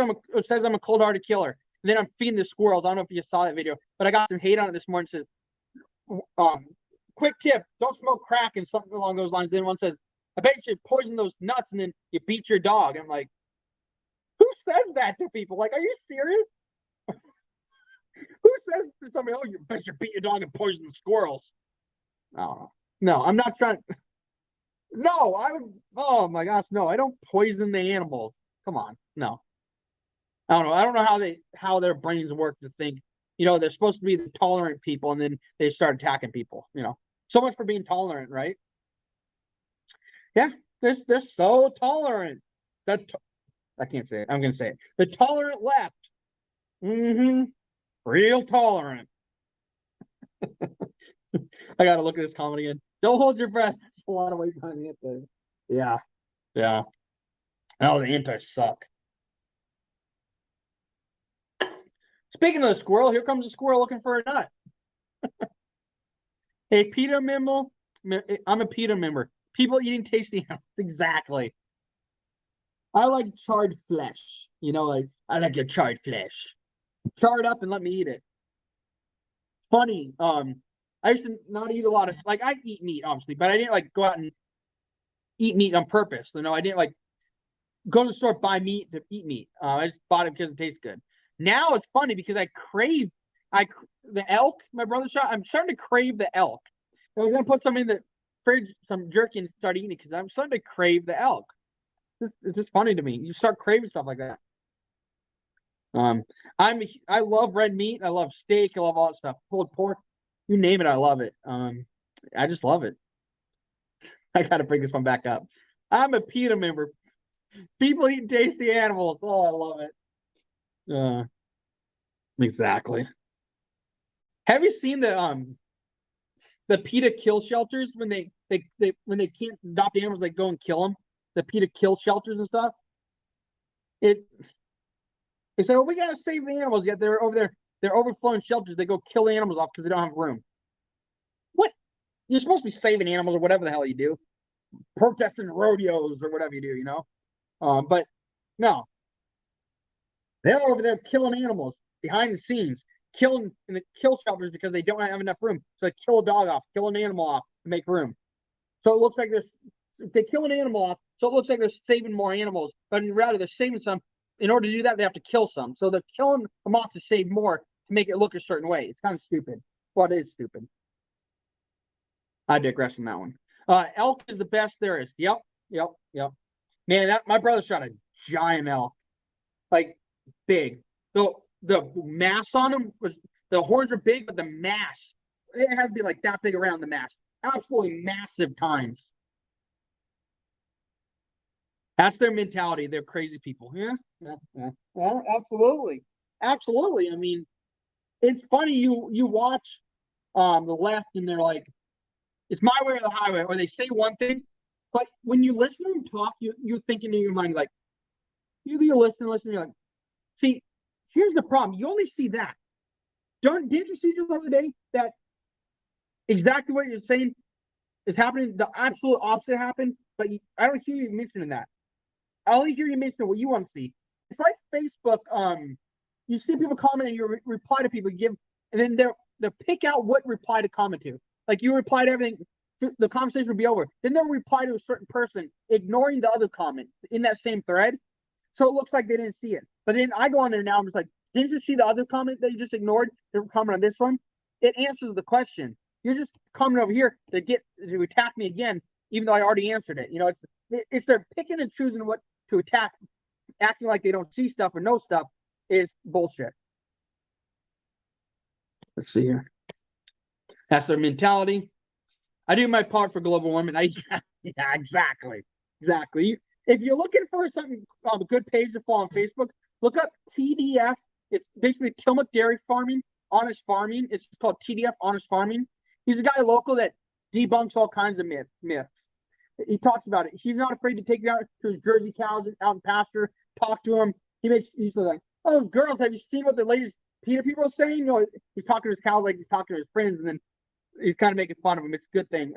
says I'm a cold-hearted killer. And then I'm feeding the squirrels. I don't know if you saw that video, but I got some hate on it this morning. It says, quick tip, don't smoke crack and something along those lines. Then one says, I bet you should poison those nuts and then you beat your dog. I'm like, who says that to people? Like, are you serious? Who says to somebody, oh, you bet you beat your dog and poison the squirrels? No, no, I'm not trying. No, I would. Oh my gosh, no, I don't poison the animals. Come on, no. I don't know. I don't know how their brains work to think. They're supposed to be the tolerant people, and then they start attacking people. So much for being tolerant, right? Yeah, they're so tolerant. I can't say it. I'm gonna say it. The tolerant left. Real tolerant. I gotta look at this comment again. Don't hold your breath. That's a lot of weight behind the anti. Yeah. Yeah. Oh, the anti suck. Speaking of the squirrel, here comes a squirrel looking for a nut. Hey, PETA member. I'm a PETA member. People eating tasty animals. Exactly. I like charred flesh. Like, I like your charred flesh. Char it up and let me eat it. Funny. I used to not eat a lot of, like, I eat meat, obviously, but I didn't, like, go out and eat meat on purpose. I didn't, like, go to the store, buy meat to eat meat. I just bought it because it tastes good. Now it's funny because I crave the elk my brother shot. I'm starting to crave the elk. I was going to put some in the fridge, some jerky, and start eating it because I'm starting to crave the elk. It's just funny to me. You start craving stuff like that. I love red meat. I love steak. I love all that stuff. Pulled pork. You name it, I love it. I just love it. I gotta bring this one back up. I'm a PETA member. People eating tasty animals. Oh, I love it. Exactly. Have you seen the PETA kill shelters when they can't adopt animals, they go and kill them? The PETA kill shelters and stuff. They say, "Oh, we gotta save the animals." Yet they're over there. They're overflowing shelters. They go kill the animals off because they don't have room. What? You're supposed to be saving animals or whatever the hell you do, protesting rodeos or whatever you do, But no, they're over there killing animals behind the scenes, killing in the kill shelters because they don't have enough room. So they kill a dog off, kill an animal off to make room. So it looks like they kill an animal off, so it looks like they're saving more animals, but in reality they're saving some. In order to do that, they have to kill some. So they're killing them off to save more to make it look a certain way. It's kind of stupid. Well, it is stupid. I digress on that one. Elk is the best there is. Yep. Man, my brother shot a giant elk, like big. The mass on him was, the horns are big, but the mass, it has to be like that big around the mass. Absolutely massive times. That's their mentality. They're crazy people. Yeah. Well, absolutely. I mean, it's funny, you watch the left and they're like, it's my way or the highway, or they say one thing, but when you listen to them talk, you're thinking in your mind, like, you listen, you're like, see, here's the problem. You only see that. Didn't you see just the other day that exactly what you're saying is happening? The absolute opposite happened, but I don't hear you mentioning that. I only hear you mention what you want to see. It's like Facebook. You see people comment and you reply to people, and then they'll pick out what reply to comment to. Like, you reply to everything, the conversation will be over. Then they'll reply to a certain person, ignoring the other comment in that same thread. So it looks like they didn't see it. But then I go on there now, I'm just like, didn't you see the other comment that you just ignored? The comment on this one? It answers the question. You're just coming over here to attack me again, even though I already answered it. It's they're picking and choosing what to attack, acting like they don't see stuff or know stuff is bullshit. Let's see here. That's their mentality. I do my part for global warming. Yeah, exactly. If you're looking for something, a good page to follow on Facebook, look up TDF. It's basically Tillamook Dairy Farming, Honest Farming. It's called TDF Honest Farming. He's a guy local that debunks all kinds of myths. he talks about it. He's not afraid to take you out to his Jersey cows out in pasture, talk to him. He's like, oh, girls, have you seen what the latest PETA people are saying? You know, he's talking to his cows like he's talking to his friends, and then he's kind of making fun of him. It's a good thing.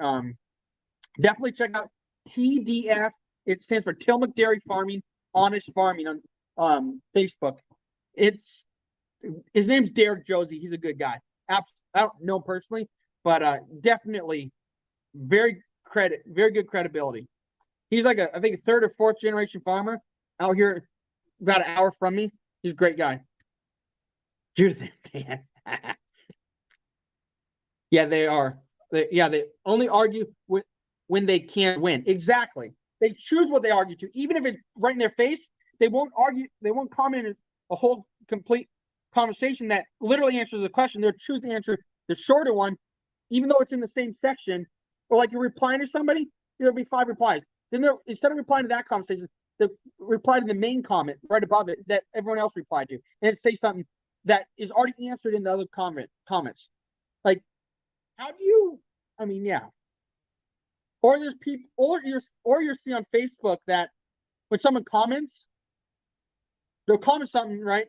Definitely check out TDF. It stands for Tillamook Dairy Farming, Honest Farming on Facebook. His name's Derek Josie. He's a good guy. I don't know him personally, but definitely very good credibility. He's like I think a third or fourth generation farmer out here about an hour from me. He's a great guy. Judith and Dan. Yeah, they are. They only argue when they can't win. Exactly. They choose what they argue to. Even if it's right in their face, they won't argue. They won't comment in a whole complete conversation that literally answers the question. They'll choose to answer the shorter one, even though it's in the same section. Or like you're replying to somebody, there'll be 5 replies. Then instead of replying to that conversation, they'll reply to the main comment right above it that everyone else replied to. And it says something that is already answered in the other comments. Like, how do you, I mean, yeah. Or there's people, or you'll see on Facebook that when someone comments, they'll comment something, right?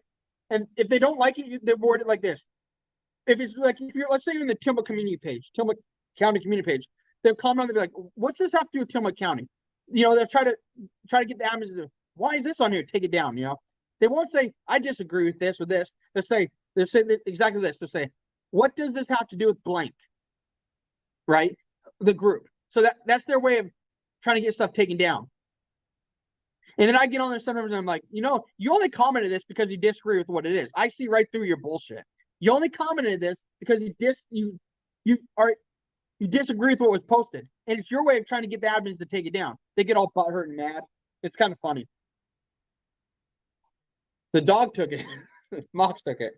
And if they don't like it, they word it like this. If let's say you're in the Tillamook community page, Tillamook County community page, they'll comment on it, they'll be like, what's this have to do with Tillamook County? You know, they'll try to get the admins to, why is this on here? Take it down, you know? They won't say, I disagree with this or this. They'll say exactly this. They'll say, what does this have to do with blank? Right? The group. So that's their way of trying to get stuff taken down. And then I get on there sometimes and I'm like, you know, you only commented this because you disagree with what it is. I see right through your bullshit. You only commented this because you disagree with what was posted. And it's your way of trying to get the admins to take it down. They get all butthurt and mad. It's kind of funny. The dog took it. Mox took it.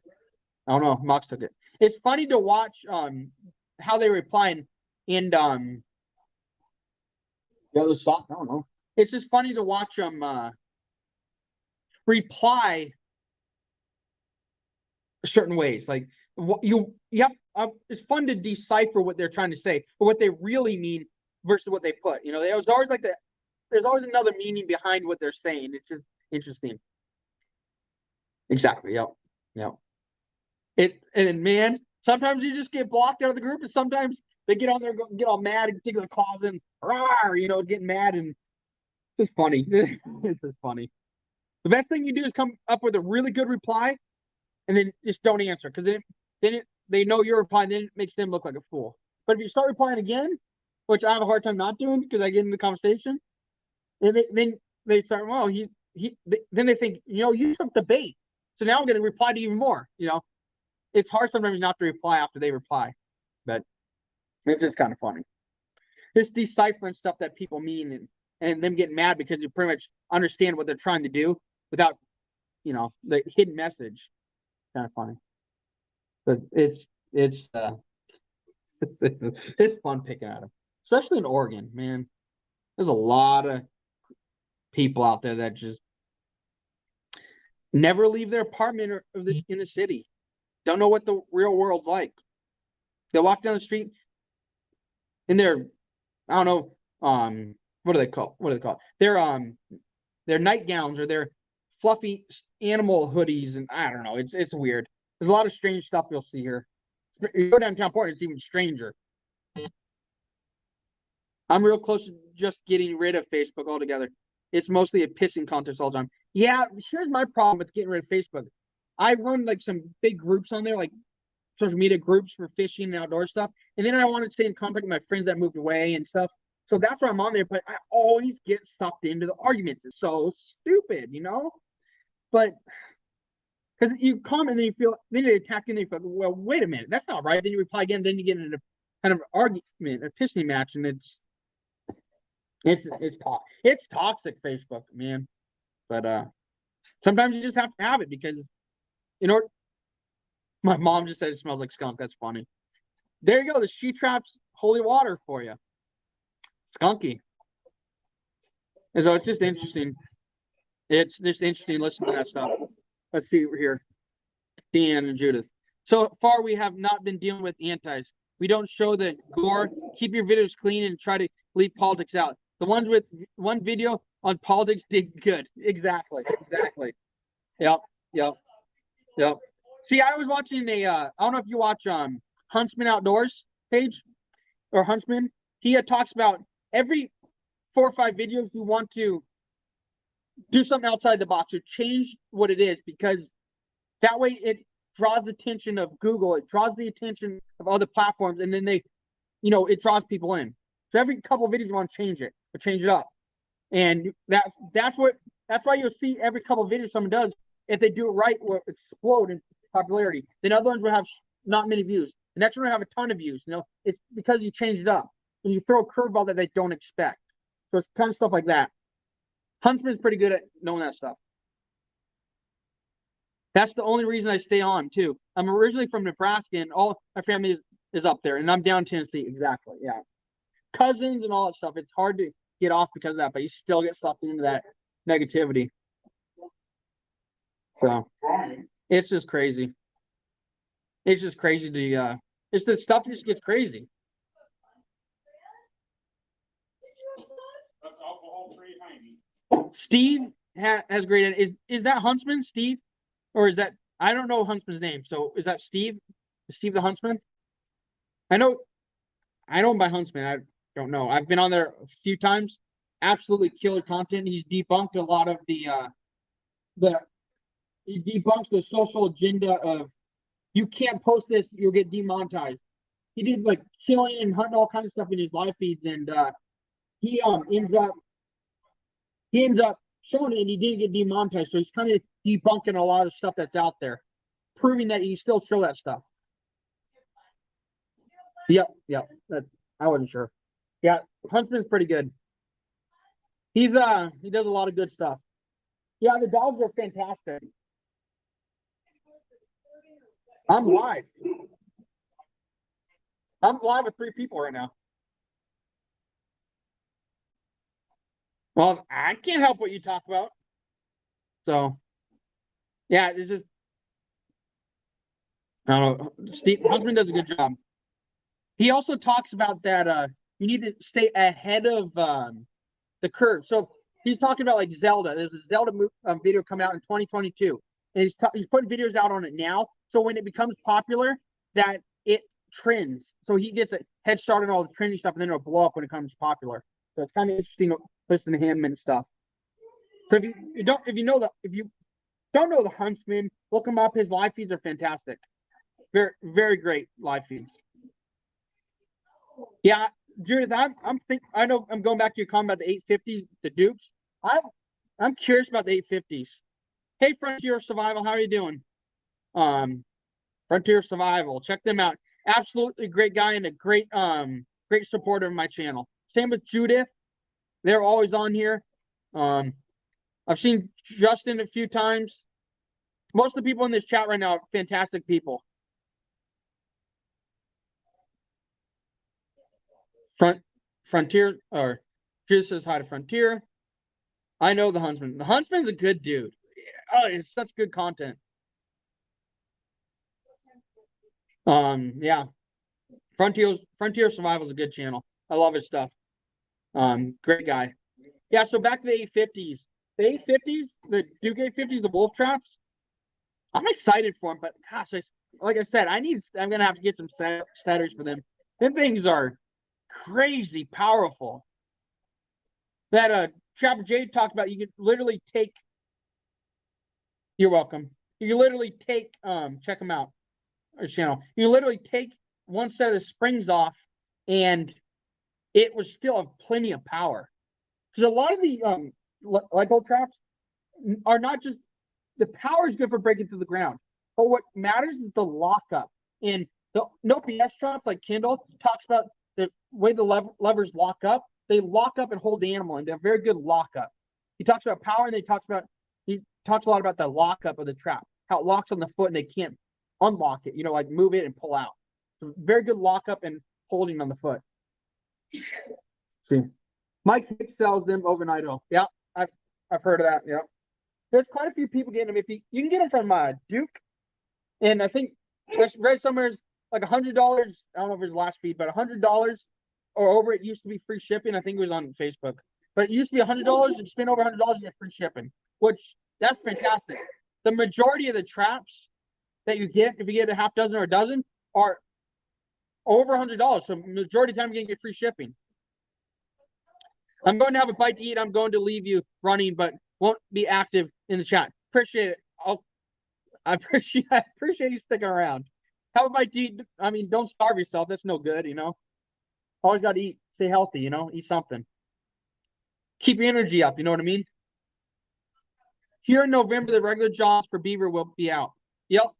I don't know. Mox took it. It's funny to watch how they reply and the other sock. I don't know. It's just funny to watch them reply certain ways. Like you have. It's fun to decipher what they're trying to say or what they really mean versus what they put. You know, there's always there's always another meaning behind what they're saying. It's just interesting. Exactly. Yep. And man, sometimes you just get blocked out of the group, and sometimes they get on there, get all mad, and take their claws and you know, getting mad, and it's funny. It's just funny. The best thing you do is come up with a really good reply, and then just don't answer, because then they know you're replying. Then it makes them look like a fool. But if you start replying again, which I have a hard time not doing because I get in the conversation, and then they start, well, then they think, you know, you took the bait, so now I'm going to reply to you even more. You know, it's hard sometimes not to reply after they reply, but it's just kind of funny. Just deciphering stuff that people mean and them getting mad because you pretty much understand what they're trying to do without, you know, the hidden message. Kind of funny, but it's it's fun picking at them, especially in Oregon. Man, there's a lot of people out there that just never leave their apartment or in the city. Don't know what the real world's like. They walk down the street in their, I don't know, what do they call? Their nightgowns or their fluffy animal hoodies, and I don't know. It's weird. There's a lot of strange stuff you'll see here. You go downtown Portland, it's even stranger. I'm real close to just getting rid of Facebook altogether. It's mostly a pissing contest all the time. Yeah, here's my problem with getting rid of Facebook. I run like some big groups on there, like social media groups for fishing and outdoor stuff. And then I want to stay in contact with my friends that moved away and stuff. So that's why I'm on there. But I always get sucked into the arguments. It's so stupid, you know? But because you comment and you feel, then you attack and you feel, well, wait a minute, that's not right. Then you reply again, then you get into kind of argument, a pissing match, and it's toxic, Facebook, man. But sometimes you just have to have it because my mom just said it smells like skunk. That's funny. There you go. The She Traps holy water for you. Skunky. And so it's just interesting. It's just interesting listening to that stuff. Let's see here. Dan and Judith. So far, we have not been dealing with antis. We don't show the gore. Keep your videos clean and try to leave politics out. The ones with one video on politics did good. Exactly. Yep. See, I was watching I don't know if you watch Huntsman Outdoors page or Huntsman. He talks about every 4 or 5 videos you want to do something outside the box or change what it is, because that way it draws the attention of Google, it draws the attention of other platforms, and then they, it draws people in. So every couple of videos you want to change it or change it up. And that's why you'll see every couple of videos someone does, if they do it right, will explode in popularity. Then other ones will have not many views. The next one will have a ton of views. It's because you change it up and you throw a curveball that they don't expect. So it's kind of stuff like that. Huntsman's pretty good at knowing that stuff. That's the only reason I stay on too. I'm originally from Nebraska, and all my family is up there, and I'm down Tennessee. Exactly, yeah. Cousins and all that stuff. It's hard to get off because of that, but you still get sucked into that negativity. So it's just crazy. It's just crazy to it's the stuff just gets crazy. Steve has great. Is that Huntsman, Steve? Or is that, I don't know Huntsman's name. So is that Steve? Steve the Huntsman? I know him by Huntsman. I don't know. I've been on there a few times. Absolutely killer content. He's debunked a lot of he debunks the social agenda of, you can't post this, you'll get demonetized. He did like killing and hunting, all kinds of stuff in his live feeds, and he ends up showing it, and he didn't get demonetized. So he's kind of debunking a lot of stuff that's out there, proving that he still show that stuff. Yep. I wasn't sure. Yeah, Huntsman's pretty good. He does a lot of good stuff. Yeah, the dogs are fantastic. I'm live with 3 people right now. Well, I can't help what you talk about. So, yeah, it's just, I don't know. Steve Huntsman does a good job. He also talks about that you need to stay ahead of the curve. So he's talking about like Zelda. There's a Zelda video coming out in 2022, and he's putting videos out on it now. So when it becomes popular, that it trends. So he gets a head start on all the trendy stuff, and then it'll blow up when it becomes popular. So it's kind of interesting to listen to him and stuff. So if you don't know the Huntsman, look him up. His live feeds are fantastic. Very, very great live feeds. Yeah, Judith, I know I'm going back to your comment about the 850s, the dupes. I'm curious about the 850s. Hey, Frontier Survival, how are you doing? Frontier Survival, check them out. Absolutely great guy and a great supporter of my channel. Same with Judith. They're always on here. I've seen Justin a few times. Most of the people in this chat right now are fantastic people. Frontier, or Judith says hi to Frontier. I know the Huntsman. The Huntsman's a good dude. Oh, it's such good content. Yeah. Frontier Survival is a good channel. I love his stuff. Great guy. Yeah, so back to the 850s. The 850s, the Duke 850s, the wolf traps. I'm excited for them, but gosh, like I said, I'm gonna have to get some setters for them. Them things are crazy powerful. That Trapper Jade talked about, you could literally take. You're welcome. You can literally take check them out, our channel. You can literally take one set of the springs off, and it would still have plenty of power. Because a lot of the Lego traps are not just, the power is good for breaking through the ground, but what matters is the lockup. And the PS traps like Kindle talks about the way the levers lock up. They lock up and hold the animal, and they're very good lockup. He talks about power, and he talks a lot about the lockup of the trap, how it locks on the foot and they can't unlock it, like move it and pull out. So very good lockup and holding on the foot. See, Mike sells them overnight. Oh, yeah, I've heard of that. Yeah, there's quite a few people getting them. If you can get them from Duke, and I think there's read somewhere like $100. I don't know if it was last feed, but $100 or over. It used to be free shipping. I think it was on Facebook. But it used to be $100. You spend over $100, you get free shipping, which that's fantastic. The majority of the traps that you get, if you get a half dozen or a dozen, are over $100. So majority of the time you're gonna get free shipping. I'm going to have a bite to eat. I'm going to leave you running, but won't be active in the chat. Appreciate it. I appreciate you sticking around. Have a bite to eat. I mean, don't starve yourself. That's no good, you know. Always got to eat. Stay healthy, you know. Eat something. Keep your energy up. You know what I mean? Here in November, the regular jaws for beaver will be out. Yep.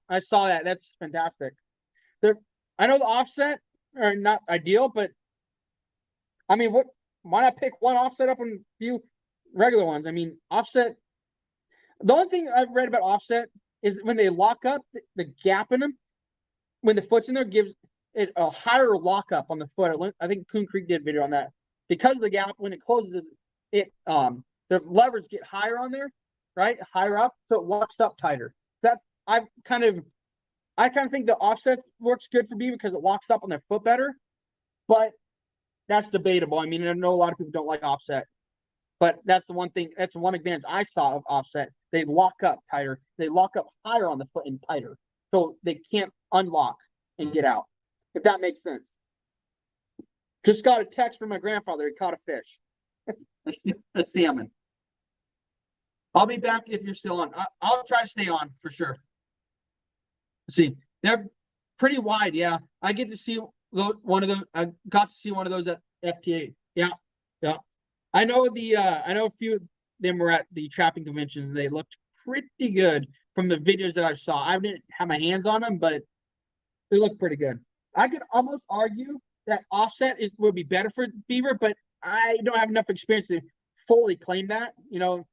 I saw that. That's fantastic. I know the offset are not ideal, but I mean, why not pick one offset up and a few regular ones? I mean, offset. The only thing I've read about offset is when they lock up, the gap in them, when the foot's in there, gives it a higher lockup on the foot. I think Coon Creek did a video on that. Because of the gap, when it closes, the levers get higher on there, right? Higher up, so it locks up tighter. I kind of think the offset works good for beaver because it locks up on their foot better, but that's debatable. I mean, I know a lot of people don't like offset, but that's the one thing. That's the one advantage I saw of offset. They lock up tighter. They lock up higher on the foot and tighter, so they can't unlock and get out. If that makes sense. Just got a text from my grandfather. He caught a fish. A salmon. I'll be back if you're still on. I'll try to stay on for sure. Let's see, they're pretty wide. Yeah, I get to see one of those. I got to see one of those at FTA. Yeah. I know a few of them were at the trapping convention. And they looked pretty good from the videos that I saw. I didn't have my hands on them, but they look pretty good. I could almost argue that offset would be better for beaver, but I don't have enough experience to fully claim that. You know,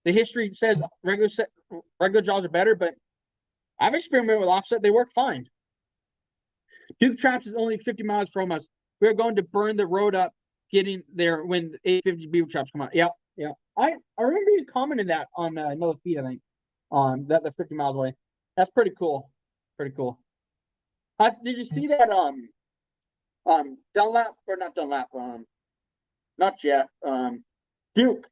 the history says regular jaws are better, but I've experimented with offset. They work fine. Duke Traps is only 50 miles from us. We're going to burn the road up getting there when the 850 Beaver Traps come out. Yeah. I remember you commented that on another feed, I think, on that they're 50 miles away. That's pretty cool. Did you see that Dunlap or not Dunlap? Not Jeff. Duke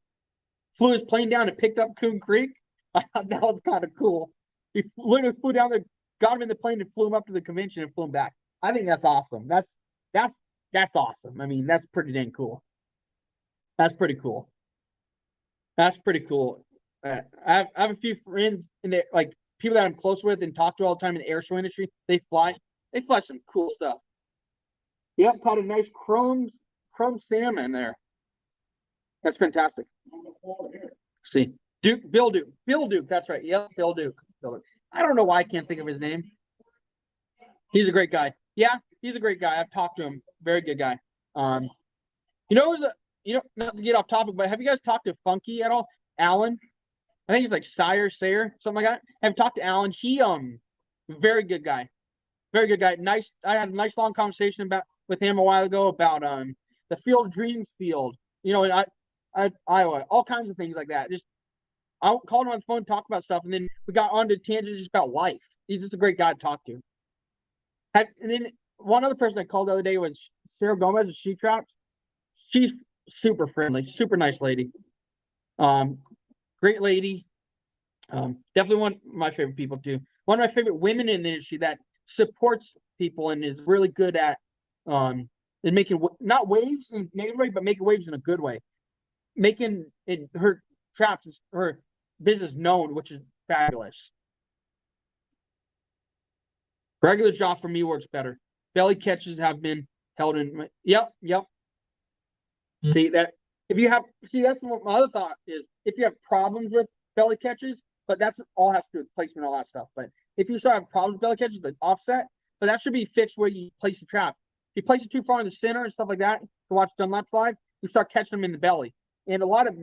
flew his plane down and picked up Coon Creek. I thought that was kind of cool. He literally flew down there, got him in the plane, and flew him up to the convention and flew him back. I think that's awesome. That's awesome. I mean, that's pretty dang cool. That's pretty cool. I have a few friends in there, like people that I'm close with and talk to all the time in the air show industry. They fly some cool stuff. Yep, caught a nice chrome salmon there. That's fantastic. See, Bill Duke. That's right. Yep, Bill Duke. I don't know why I can't think of his name. He's a great guy. Yeah, he's a great guy. I've talked to him. Very good guy. Not to get off topic, but have you guys talked to Funky at all? Alan? I think he's like Sayer, something like that. Have talked to Alan. He very good guy. Very good guy. Nice. I had a nice long conversation with him a while ago about the Field Dreams field. You know, in Iowa, all kinds of things like that. Just I called him on the phone, talked about stuff, and then we got on to tangents just about life. He's just a great guy to talk to. And then one other person I called the other day was Sarah Gomez of She Traps. She's super friendly, super nice lady. Great lady. Definitely one of my favorite people too. One of my favorite women in the industry that supports people and is really good at in making not waves in a negative way, but making waves in a good way. Making her traps, her business known, which is fabulous. Regular jaw for me works better. Belly catches have been held in. Yep. See that that's what my other thought is. If you have problems with belly catches, but that's all has to do with placement and all that stuff. But if you start having problems with belly catches, like offset, but that should be fixed where you place the trap. If you place it too far in the center and stuff like that to watch Dunlap slide, you start catching them in the belly. And a lot of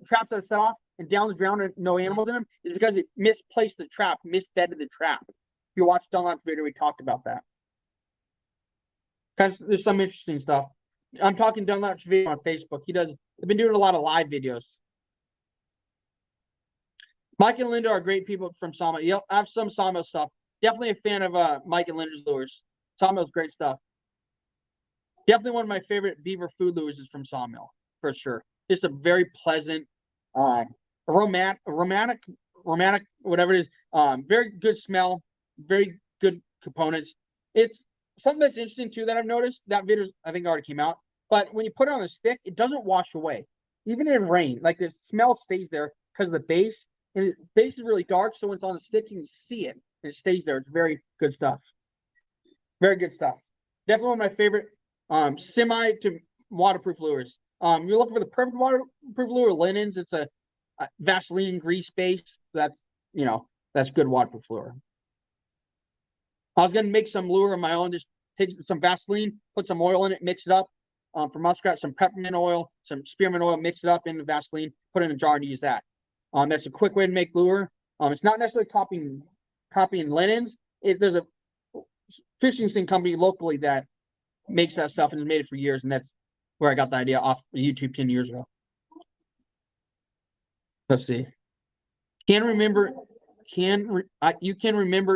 traps that are set off and down the ground and no animals in them is because it misplaced the trap, misbedded the trap. If you watch Dunlap's video, we talked about that. There's some interesting stuff. I'm talking Dunlap's video on Facebook. They've been doing a lot of live videos. Mike and Linda are great people from Sawmill. Yep, I have some Sawmill stuff. Definitely a fan of Mike and Linda's lures. Sawmill's great stuff. Definitely one of my favorite beaver food lures is from Sawmill, for sure. Just a very pleasant, romantic, whatever it is. Very good smell, very good components. It's something that's interesting too that I've noticed. That video I think already came out, but when you put it on a stick, it doesn't wash away, even in rain. Like the smell stays there because of the base, and the base is really dark, so when it's on the stick, you can see it, and it stays there. It's very good stuff. Very good stuff. Definitely one of my favorite semi to waterproof lures. You're looking for the perfect waterproof lure, linens. It's a Vaseline grease base. That's that's good waterproof lure. I was gonna make some lure of my own. Just take some Vaseline, put some oil in it, mix it up. For muskrat, some peppermint oil, some spearmint oil, mix it up in the Vaseline, put it in a jar and use that. That's a quick way to make lure. It's not necessarily copying linens. There's a fishing thing company locally that makes that stuff and has made it for years, and that's where I got the idea off YouTube 10 years ago. Let's see. You can remember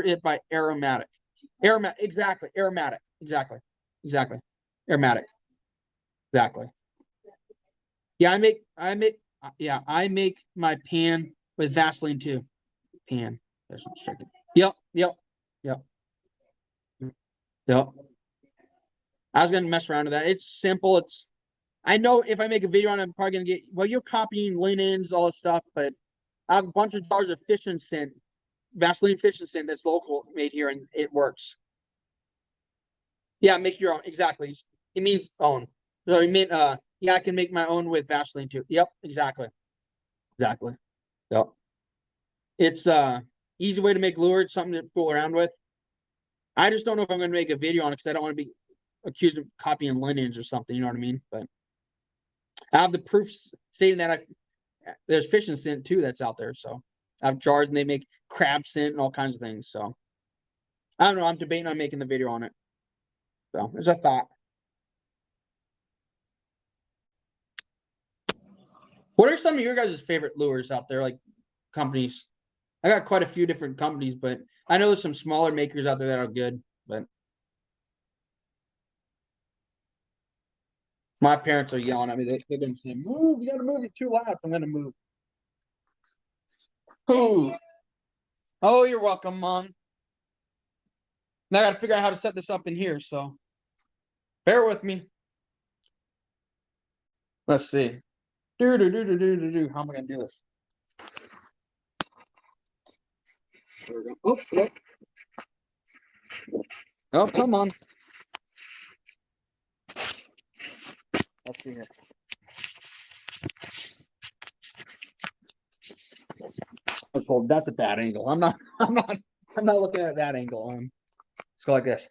it by aromatic. Aromatic, exactly. Aromatic, exactly. Aromatic, exactly. Yeah, I make my pan with Vaseline too. Pan. Yep, yep, yep, yep. I was gonna mess around with that. It's simple. I know if I make a video on it, I'm probably gonna get you're copying linens, all this stuff, but I have a bunch of jars of fishing scent, Vaseline fishing scent that's local made here, and it works. Yeah, make your own. Exactly. It means own. So it mean yeah, I can make my own with Vaseline too. Yep, exactly. Exactly. Yep. It's easy way to make lures, something to fool around with. I just don't know if I'm gonna make a video on it because I don't want to be accused of copying linens or something, you know what I mean? But I have the proof stating that there's fishing scent too that's out there. So I have jars and they make crab scent and all kinds of things. So I don't know. I'm debating on making the video on it. So there's a thought. What are some of your guys' favorite lures out there, like companies? I got quite a few different companies, but I know there's some smaller makers out there that are good. But my parents are yelling at me. They've been saying, "Move! You got to move. You're too loud." I'm gonna move. Oh, oh, you're welcome, Mom. Now I got to figure out how to set this up in here. So bear with me. Let's see. How am I gonna do this? There we go. Oh, nope. Oh, come on. Let's see here. Let's hold. That's a bad angle. I'm not. I'm not looking at that angle. Let's go like this.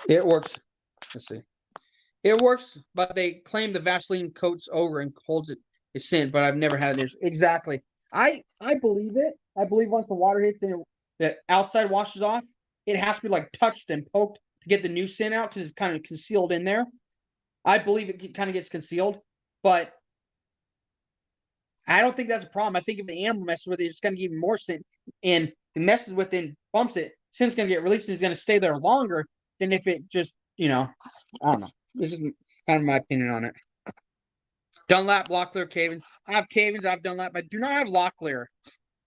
It works. Let's see. It works, but they claim the Vaseline coats over and holds it. It's sin, but I've never had this. Exactly. I believe it. I believe once the water hits and the outside washes off, it has to be like touched and poked to get the new sin out because it's kind of concealed in there. I believe it kind of gets concealed, but I don't think that's a problem. I think if the animal messes with it, it's going to give more sin, and it messes with it and bumps it. Sin's going to get released and it's going to stay there longer than if it just, I don't know. This is kind of my opinion on it. Dunlap, lock clear, Cavens. I have Cavens, I have Dunlap, but I do not have lock clear.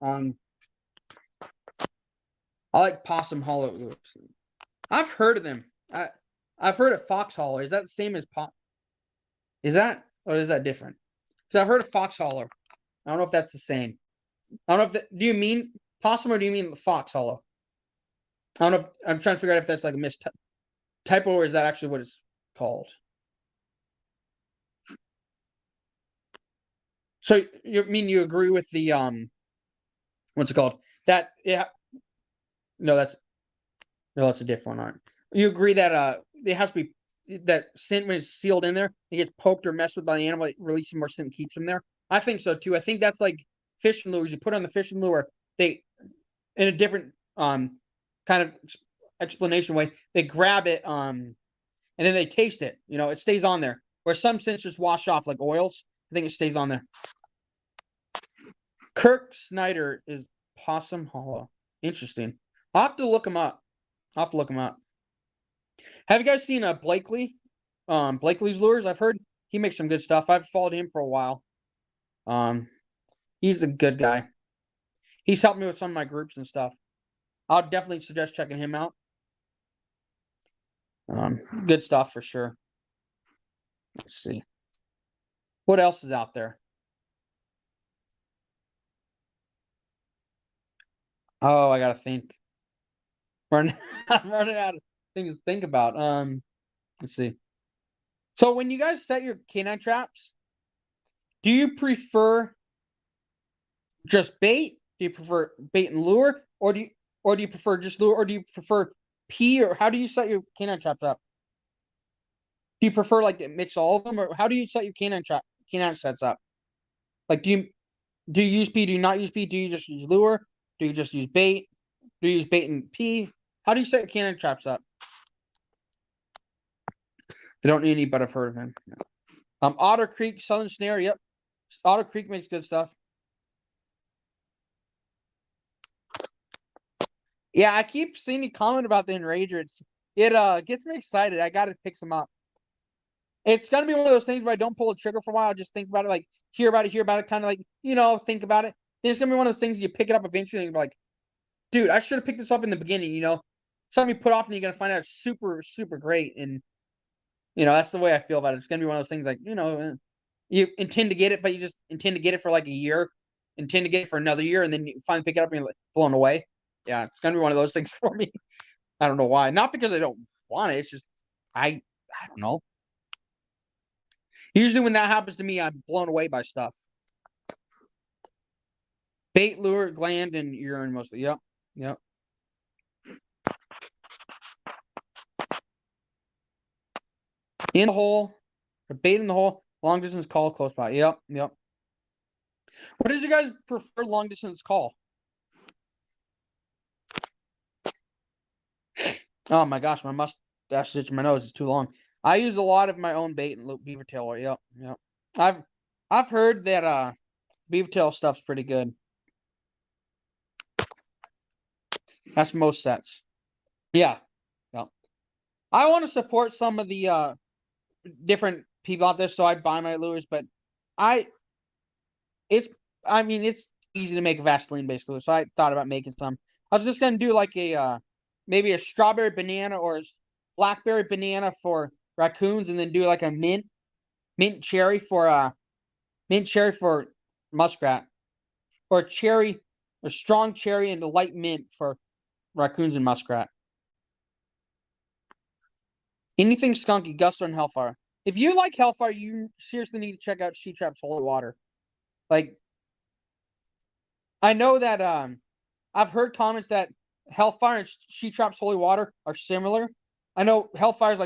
I like Possum Hollow. I've heard of them. I've heard of Fox Hollow. Is that the same as Is that, or is that different? Because I've heard of Fox Hollow. I don't know if that's the same. I don't know if do you mean Possum or do you mean Fox Hollow? I don't know. I'm trying to figure out if that's like a mistypo or is that actually what it's called? So you agree with the what's it called? That yeah. No, that's a different one. Aren't you agree that it has to be that scent when it's sealed in there, it gets poked or messed with by the animal, it releasing more scent and keeps them there. I think so too. I think that's like fishing lures. You put on the fishing lure, they in a different kind of explanation way, they grab it and then they taste it. It stays on there. Where some scents just wash off like oils. I think it stays on there. Kirk Snyder is Possum Hollow. Interesting. I'll have to look him up. Have you guys seen Blakely? Blakely's Lures? I've heard he makes some good stuff. I've followed him for a while. He's a good guy. He's helped me with some of my groups and stuff. I'll definitely suggest checking him out. Good stuff for sure. Let's see. What else is out there? Oh, I gotta think. I'm running out of things to think about. Let's see. So when you guys set your canine traps, do you prefer just bait? Do you prefer bait and lure, or do you prefer just lure, or do you prefer pea, or how do you set your canine traps up? Do you prefer like to mix all of them, or how do you set your canine sets up? Like, do you use pea? Do you not use pea? Do you just use lure? Do you just use bait? Do you use bait and pea? How do you set your canine traps up? I don't need any, but I've heard of him. Otter Creek, Southern Snare. Yep, Otter Creek makes good stuff. Yeah, I keep seeing you comment about the Enrager. It gets me excited. I gotta pick some up. It's gonna be one of those things where I don't pull the trigger for a while. I just think about it, like hear about it, kind of like think about it. Then it's gonna be one of those things you pick it up eventually and you're like, dude, I should have picked this up in the beginning. Something you put off and you're gonna find out it's super, super great. And that's the way I feel about it. It's gonna be one of those things like you intend to get it, but you just intend to get it for like a year, intend to get it for another year, and then you finally pick it up and you're like blown away. Yeah, it's gonna be one of those things for me. I don't know why. Not because I don't want it. It's just I don't know. Usually when that happens to me, I'm blown away by stuff. Bait, lure, gland, and urine mostly. Yep. Yep. In the hole, or bait in the hole, long distance call close by. Yep. Yep. What does you guys prefer long distance call? Oh my gosh, my mustache itch my nose is too long. I use a lot of my own bait and beaver tail. Yep. Yep. I've heard that beaver tail stuff's pretty good. That's most sets. Yeah. Yeah. I want to support some of the different people out there, so I buy my lures, but it's easy to make a Vaseline based lure, so I thought about making some. I was just gonna do like a maybe a strawberry banana or a blackberry banana for raccoons, and then do like a mint cherry for muskrat, or strong cherry and a light mint for raccoons and muskrat. Anything skunky, gusto, and hellfire. If you like hellfire, you seriously need to check out She Trap's Holy Water. Like, I know that I've heard comments that hellfire and She Trap's Holy Water are similar. I know hellfire is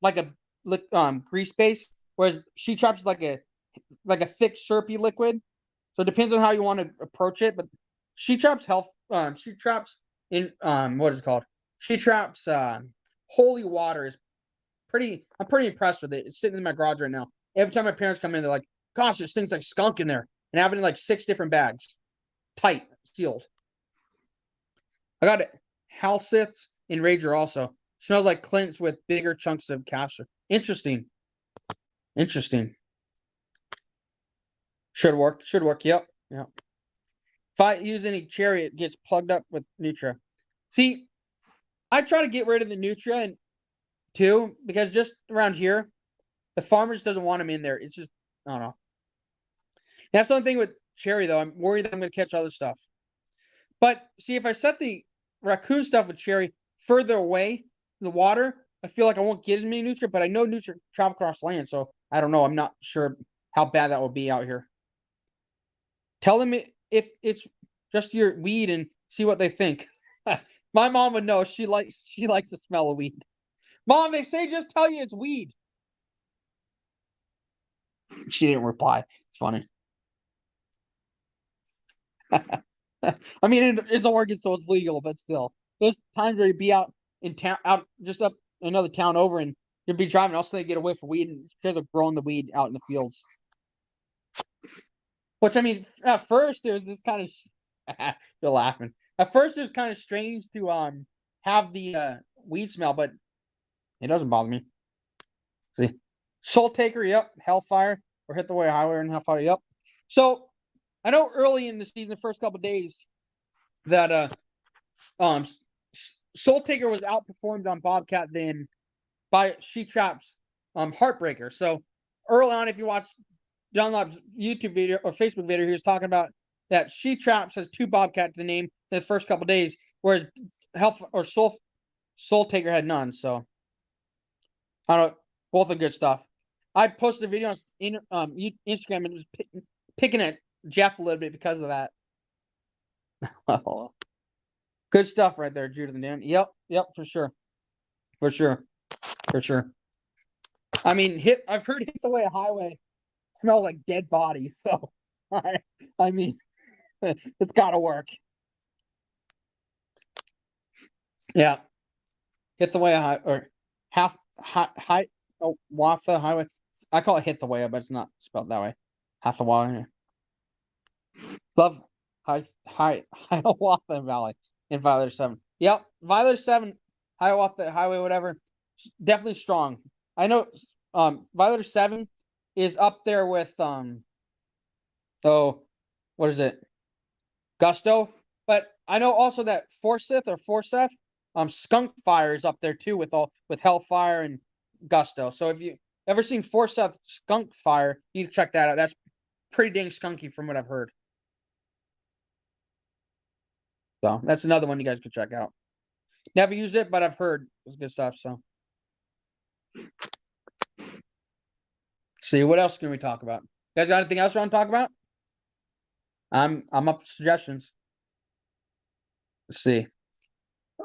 like a grease base, whereas She Trap's is like a thick syrupy liquid. So it depends on how you want to approach it. But She Trap's She Trap's in what is it called? She Trap's Holy Water is I'm pretty impressed with it. It's sitting in my garage right now. Every time my parents come in, they're like, gosh, there's things like skunk in there. And I have it in like 6 different bags. Tight, sealed. I got Halsith's Enrager also. Smells like Clint's with bigger chunks of castor. Interesting. Interesting. Should work. Should work. Yep. Yep. If I use any cherry, it gets plugged up with Nutria. See, I try to get rid of the Nutria and too, because just around here, the farmer just doesn't want them in there. It's just, I don't know. That's the only thing with cherry, though. I'm worried that I'm going to catch other stuff. But see, if I set the raccoon stuff with cherry further away from the water, I feel like I won't get as many nutrients, but I know nutrients travel across land, so I don't know. I'm not sure how bad that will be out here. Tell them if it's just your weed and see what they think. My mom would know. She likes the smell of weed. Mom, they say just tell you it's weed. She didn't reply. It's funny. I mean, it's Oregon, so it's legal, but still, there's times where you'd be out in town, out just up another town over, and you'd be driving. Also, they get away from weed, and it's because they're growing the weed out in the fields. Which I mean, at first it was just kind of you're laughing. At first, it was kind of strange to have the weed smell, but It doesn't bother me. See, Soul Taker, yep. Hellfire or Hit the Way Highway and Hellfire, yep. So I know early in the season, the first couple days, that Soul Taker was outperformed on Bobcat than by She Trap's Heartbreaker. So early on, if you watch Dunlop's YouTube video or Facebook video, he was talking about that She Traps has 2 Bobcat to the name in the first couple days, whereas Soul Taker had none. So I don't know, both are good stuff. I posted a video on Instagram and was picking at Jeff a little bit because of that. Good stuff right there, Judith and Dan. Yep, for sure. I mean, I've heard Hit the Way Highway smells like dead bodies, so I mean, it's got to work. Yeah, Hit the Way High or high. Oh, Waffa Highway. I call it Hit the Way, but it's not spelled that way. Hathaway. Love Hiawatha Valley in Violator 7. Yep, Violator 7, Hiawatha Highway, whatever. Definitely strong. I know Violator 7 is up there with what is it? Gusto. But I know also that Forsyth, Skunk Fire is up there too with Hellfire and Gusto. So if you ever seen Forsyth Skunk Fire, you need to check that out. That's pretty dang skunky from what I've heard. So that's another one you guys could check out. Never used it, but I've heard it's good stuff. So see, what else can we talk about? You guys got anything else you want to talk about? I'm up for suggestions. Let's see.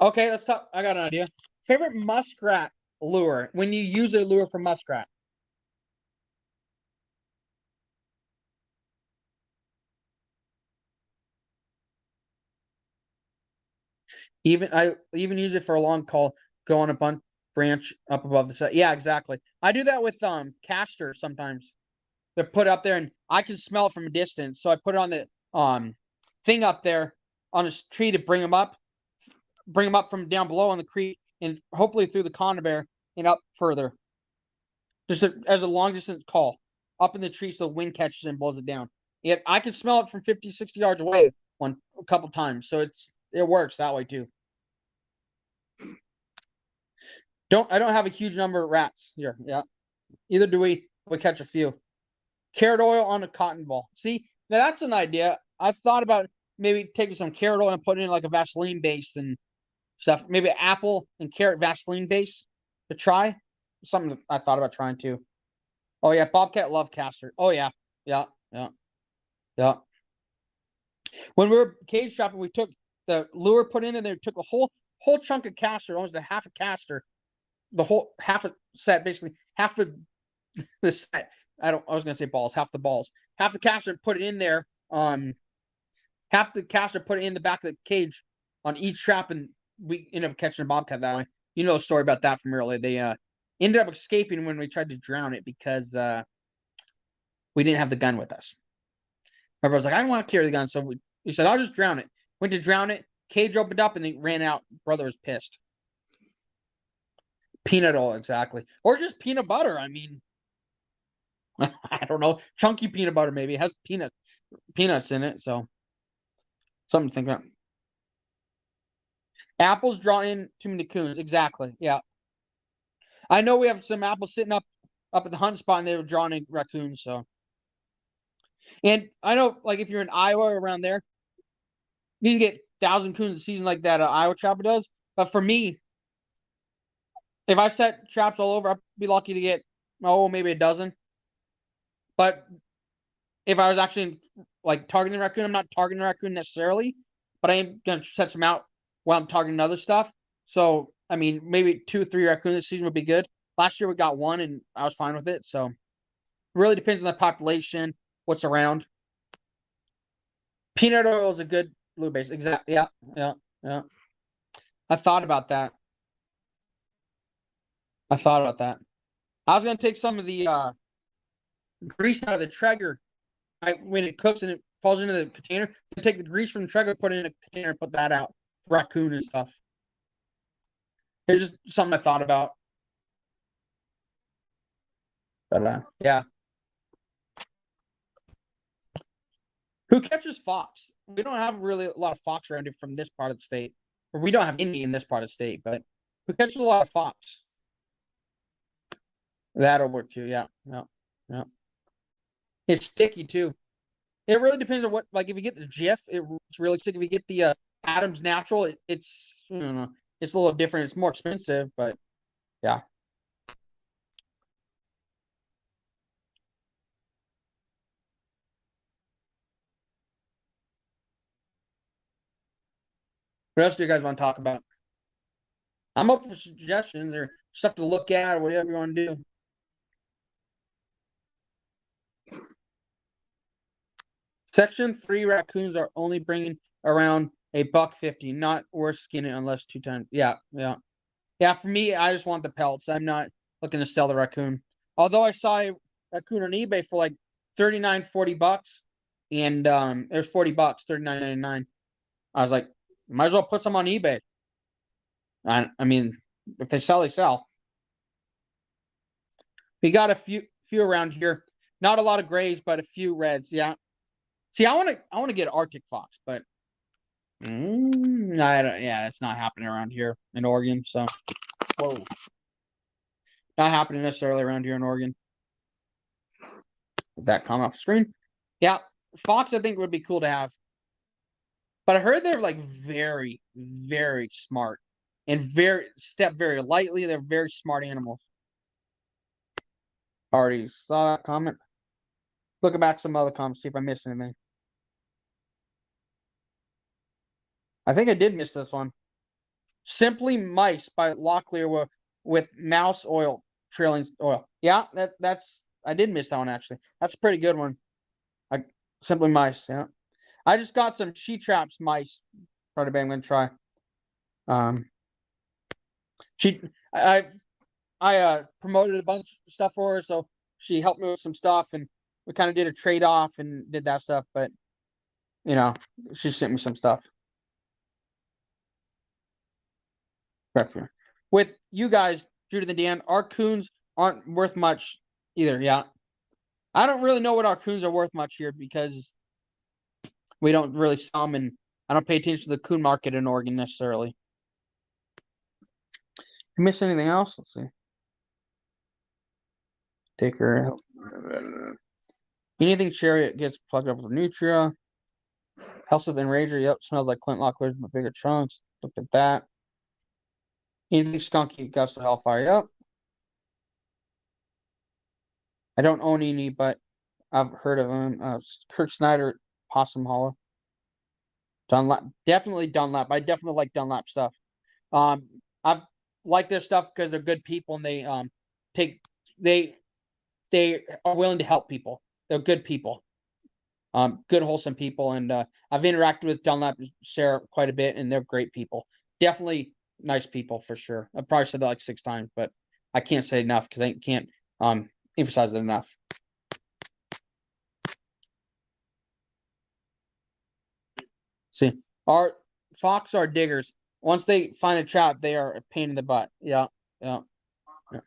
Okay, let's talk. I got an idea. Favorite muskrat lure when you use a lure for muskrat. I even use it for a long call, go on a branch up above the side. Yeah, exactly. I do that with caster sometimes. They're put up there and I can smell it from a distance. So I put it on the thing up there on a tree to bring them up from down below on the creek and hopefully through the conifer and up further. Just as a long distance call up in the tree so the wind catches and blows it down. Yet I can smell it from 50, 60 yards away a couple times. So it works that way too. I don't have a huge number of rats here. Yeah. Either do we catch a few. Carrot oil on a cotton ball. See, now that's an idea. I thought about maybe taking some carrot oil and putting in like a Vaseline base and stuff. Maybe apple and carrot Vaseline base to try. Something I thought about trying too. Oh yeah, Bobcat love caster. Oh yeah. Yeah. When we were cage trapping, we took the lure put in and they took a whole chunk of caster, almost a half a caster, the whole half a set, basically half of the set. I was gonna say balls, half the balls, half the caster, put it in there. Half the caster put it in the back of the cage on each trap, and we ended up catching a bobcat that way. You know the story about that from earlier. They ended up escaping when we tried to drown it because we didn't have the gun with us. Everybody was like, I don't want to carry the gun, so we said, I'll just drown it. Went to drown it. Cage opened up and they ran out. Brother was pissed. Peanut oil, exactly. Or just peanut butter. I mean, I don't know. Chunky peanut butter, maybe. It has peanuts in it, so something to think about. Apples draw in too many coons. Exactly. Yeah. I know we have some apples sitting up at the hunt spot and they were drawing in raccoons, so. And I know, like, if you're in Iowa or around there, you can get 1,000 coons a season like that Iowa trapper does. But for me, if I set traps all over, I'd be lucky to get, maybe a dozen. But if I was actually like targeting the raccoon, I'm not targeting the raccoon necessarily, but I am going to set some out while I'm targeting other stuff. So, I mean, maybe 2 or 3 raccoons this season would be good. Last year we got 1 and I was fine with it. So, it really depends on the population, what's around. Peanut oil is a good lure base. Exactly. Yeah. I thought about that. I was going to take some of the grease out of the Traeger when it cooks and it falls into the container. Take the grease from the Traeger, put it in a container, and put that out. Raccoon and stuff. It's just something I thought about. But yeah. Who catches fox? We don't have really a lot of fox around here from this part of the state. Or we don't have any in this part of the state, but who catches a lot of fox? That'll work too, yeah. Yeah. Yeah. It's sticky too. It really depends on what, like if you get the Jif, it's really sticky. If you get the Adams Natural, it's I don't know, it's a little different. It's more expensive, but yeah. What else do you guys want to talk about? I'm open for suggestions or stuff to look at or whatever you want to do. Section 3 raccoons are only bringing around $1.50, not worth skinning unless 2 times. Yeah, yeah. Yeah, for me, I just want the pelts. I'm not looking to sell the raccoon. Although I saw a raccoon on eBay for like 39, 40 bucks. And it was 40 bucks, 39.99. I was like, might as well put some on eBay. I mean, if they sell, they sell. We got a few around here. Not a lot of grays, but a few reds. Yeah. See, I want to get Arctic fox, but I don't, yeah, it's not happening around here in Oregon. So, whoa, not happening necessarily around here in Oregon. Did that come off the screen? Yeah, fox I think would be cool to have, but I heard they're like very, very smart and step very lightly. They're very smart animals. Already saw that comment. Looking back some other comments, see if I missed anything. I think I did miss this one. Simply Mice by Locklear with mouse oil, trailing oil. Yeah, that's I did miss that one actually. That's a pretty good one. Simply Mice, yeah. I just got some she traps mice. Part of I'm gonna try. She I promoted a bunch of stuff for her, so she helped me with some stuff and we kind of did a trade off and did that stuff, but you know, she sent me some stuff. With you guys, Judith and Dan, our coons aren't worth much either. Yeah. I don't really know what our coons are worth much here because we don't really sell them and I don't pay attention to the coon market in Oregon necessarily. You miss anything else? Let's see. Take her. Anything chariot gets plugged up with Nutria. Health and Rager. Yep. Smells like Clint Locklear's but bigger chunks. Look at that. Anything skunky, Gust of Hellfire. Yep. I don't own any, but I've heard of them. Kirk Snyder, Possum Hollow. Dunlap, definitely Dunlap. I definitely like Dunlap stuff. I like their stuff because they're good people and they are willing to help people. They're good people, good wholesome people, and I've interacted with Dunlap Sarah quite a bit, and they're great people. Definitely nice people for sure. I've probably said that like 6 times, but I can't say enough because I can't emphasize it enough. See, our fox are diggers. Once they find a trap, they are a pain in the butt. Yeah, yeah, yeah.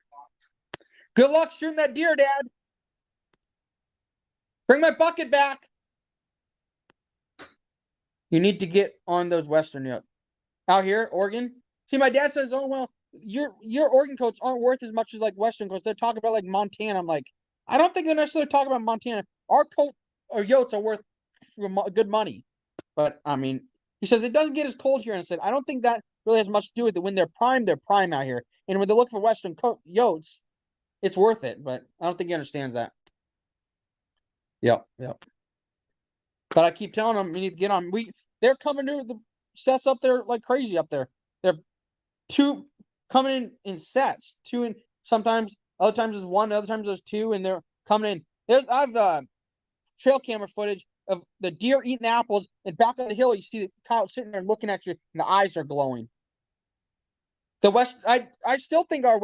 Good luck shooting that deer, Dad. Bring my bucket back. You need to get on those Western yotes. Out here, Oregon. See, my dad says, "Oh well, your Oregon coats aren't worth as much as like Western coats. They're talking about like Montana." I'm like, I don't think they're necessarily talking about Montana. Our coat or yotes are worth good money, but I mean, he says it doesn't get as cold here, and I said I don't think that really has much to do with it. When they're prime out here, and when they're looking for Western yotes, it's worth it. But I don't think he understands that. Yep, yep. But I keep telling them we need to get on. They're coming to the sets up there like crazy up there. They're two coming in sets, two and sometimes other times there's one, other times there's two, and they're coming in. I've trail camera footage of the deer eating apples, and back on the hill you see the coyote sitting there looking at you, and the eyes are glowing. I still think our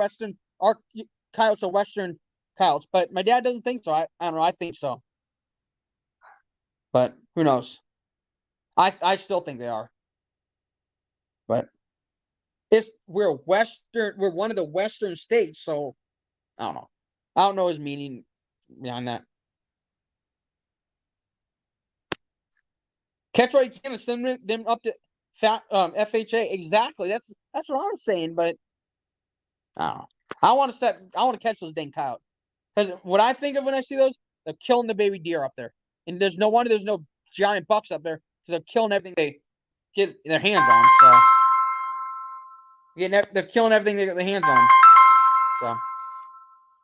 coyotes are Western coyotes, but my dad doesn't think so. I don't know. I think so, but who knows? I still think they are, but we're one of the Western states, so I don't know. I don't know his meaning behind that. Catch what you can and send them up to FHA. Exactly. That's what I'm saying. But I don't know. I want to catch those dang coyotes. Because what I think of when I see those, they're killing the baby deer up there. And there's no wonder there's no giant bucks up there because they're killing everything they get their hands on. So they're killing everything they get their hands on. So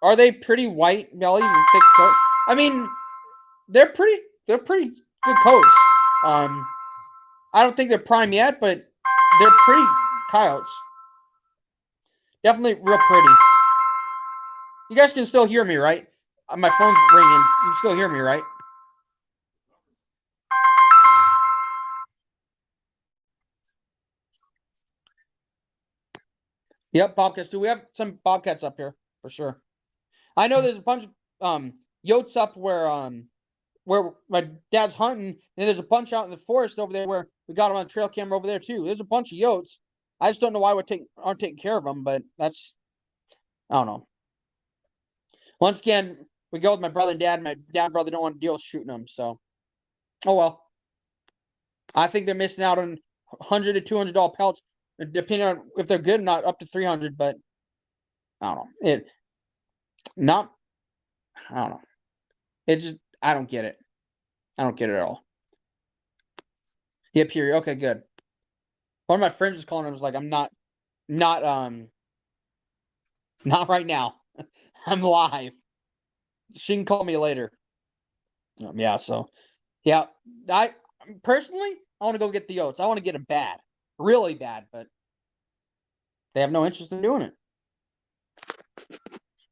are they pretty white bellies and thick coat? I mean, they're pretty good coats. I don't think they're prime yet, but they're pretty coyotes. Definitely real pretty. You guys can still hear me, right? My phone's ringing. You can still hear me, right? Yep, bobcats. Do we have some bobcats up here for sure? I know there's a bunch of yotes up where my dad's hunting, and there's a bunch out in the forest over there where we got them on trail camera over there too. There's a bunch of yotes. I just don't know why aren't taking care of them, but that's I don't know. Once again, we go with my brother and dad. My dad and brother don't want to deal with shooting them, so oh well. I think they're missing out on $100 to $200 pelts, depending on if they're good or not, up to 300. But I don't know. I don't know. It just I don't get it. I don't get it at all. Yeah, period. Okay, good. One of my friends was calling. I was like, I'm not right now. I'm live. She can call me later. Yeah. So, yeah. I personally, I want to go get the oats. I want to get them bad, really bad, but they have no interest in doing it.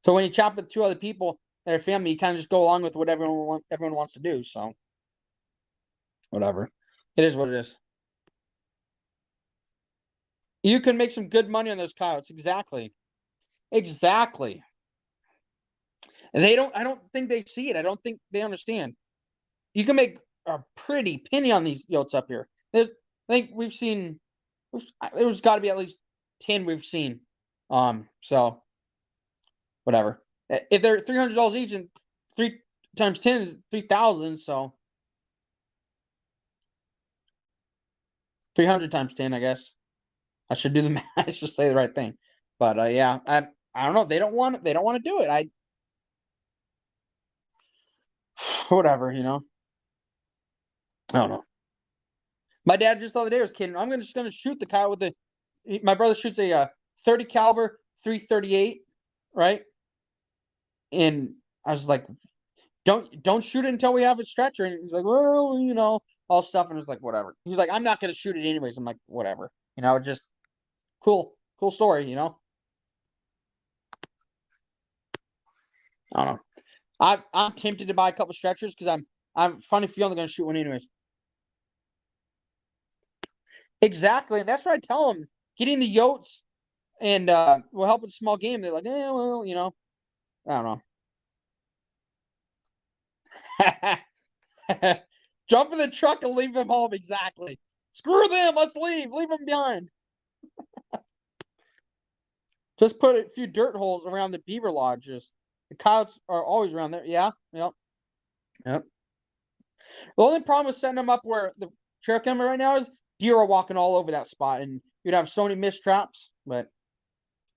So when you chop with two other people that are family, you kind of just go along with what everyone wants to do. So, whatever. It is what it is. You can make some good money on those coyotes. Exactly. Exactly. And I don't think they see it. I don't think they understand. You can make a pretty penny on these yotes up here. I think there's got to be at least 10 we've seen. So whatever. If they're $300 each and 3 times 10 is 3,000, so 300 times 10, I guess. I should do the math. I should say the right thing. But yeah, I don't know. They don't want to do it. Whatever, I don't know. My dad just the other day was kidding. I'm just gonna shoot the coyote with my brother shoots a 30 caliber 338, right? And I was like, don't shoot it until we have a stretcher. And he's like, well, all stuff. And I was like, whatever. He's like, I'm not gonna shoot it anyways. I'm like, whatever. Just cool story. I don't know. I'm tempted to buy a couple stretchers because I'm funny feeling gonna shoot one anyways. Exactly, and that's what I tell them. Getting the yotes and will help with small game. They're like, well, I don't know. Jump in the truck and leave them home. Exactly. Screw them. Let's leave. Leave them behind. Just put a few dirt holes around the beaver lodges. The coyotes are always around there. Yeah. Yep. Yep. The only problem with setting them up where the trail camera right now is deer are walking all over that spot, and you'd have so many missed traps. But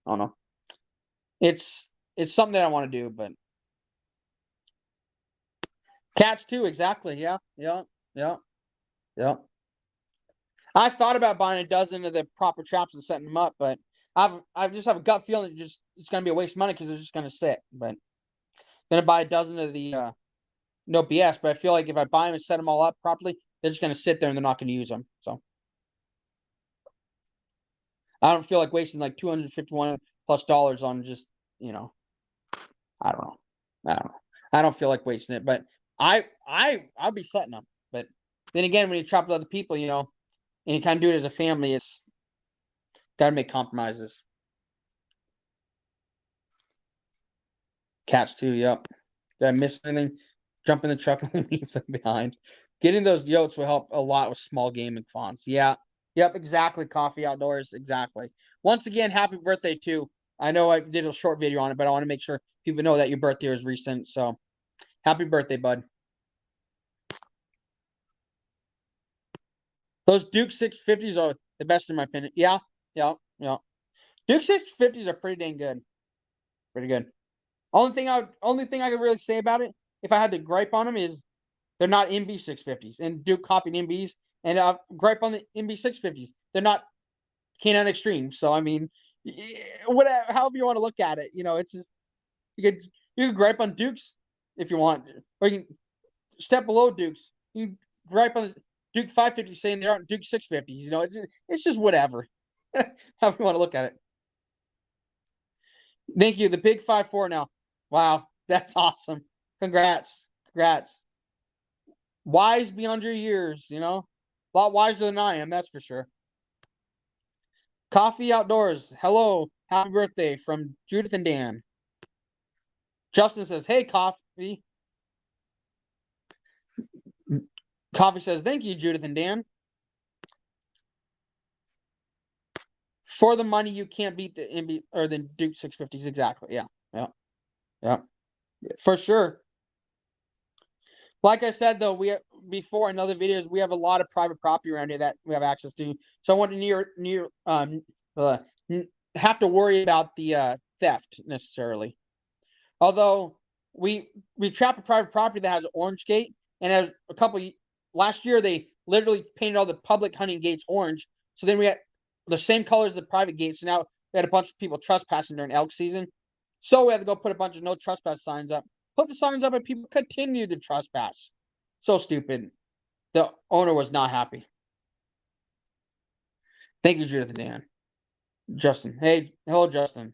I don't know. It's something that I want to do, but cats too. Exactly. Yeah. Yeah. Yeah. Yeah. I thought about buying a dozen of the proper traps and setting them up, but I just have a gut feeling it's gonna be a waste of money because they're just gonna sit. But I'm gonna buy a dozen of the no BS. But I feel like if I buy them and set them all up properly, they're just gonna sit there and they're not gonna use them. So I don't feel like wasting like $251+ on just I don't know. I don't know. I don't feel like wasting it, but I'll be setting them. But then again, when you chop with other people, and you kind of do it as a family, it's gotta make compromises. Cats too, yep. Did I miss anything? Jump in the truck and leave them behind. Getting those yotes will help a lot with small game and fawns. Yeah. Yep, exactly. Coffee outdoors. Exactly. Once again, happy birthday too. I know I did a short video on it, but I want to make sure people know that your birthday was recent. So happy birthday, bud. Those Duke 650s are the best in my opinion. Yeah. Duke 650s are pretty dang good. Pretty good. Only thing I could really say about it, if I had to gripe on them, is they're not MB 650s. And Duke copied MBs. And gripe on the MB 650s. They're not K9 Extreme. So I mean, whatever, however you want to look at it, it's just you could gripe on Dukes if you want, or you can step below Dukes. You can gripe on the Duke 550 saying they aren't Duke 650s. It's just whatever. However you want to look at it. Thank you. The big 5.4 now. Wow, that's awesome. Congrats. Wise beyond your years, a lot wiser than I am, that's for sure. Coffee Outdoors. Hello. Happy birthday from Judith and Dan. Justin says, hey, Coffee. Coffee says, thank you, Judith and Dan. For the money, you can't beat the MB or the Duke 650s. Exactly. Yeah. For sure. Like I said, though, before in other videos, we have a lot of private property around here that we have access to. So I want to have to worry about the theft necessarily. Although we trap a private property that has an orange gate, and as last year they literally painted all the public hunting gates orange. So then we had the same colors as the private gates. So now we had a bunch of people trespassing during elk season. So we had to go put a bunch of no trespass signs up. Put the signs up and people continued to trespass. So stupid. The owner was not happy. Thank you, Judith and Dan. Justin. Hey, hello, Justin.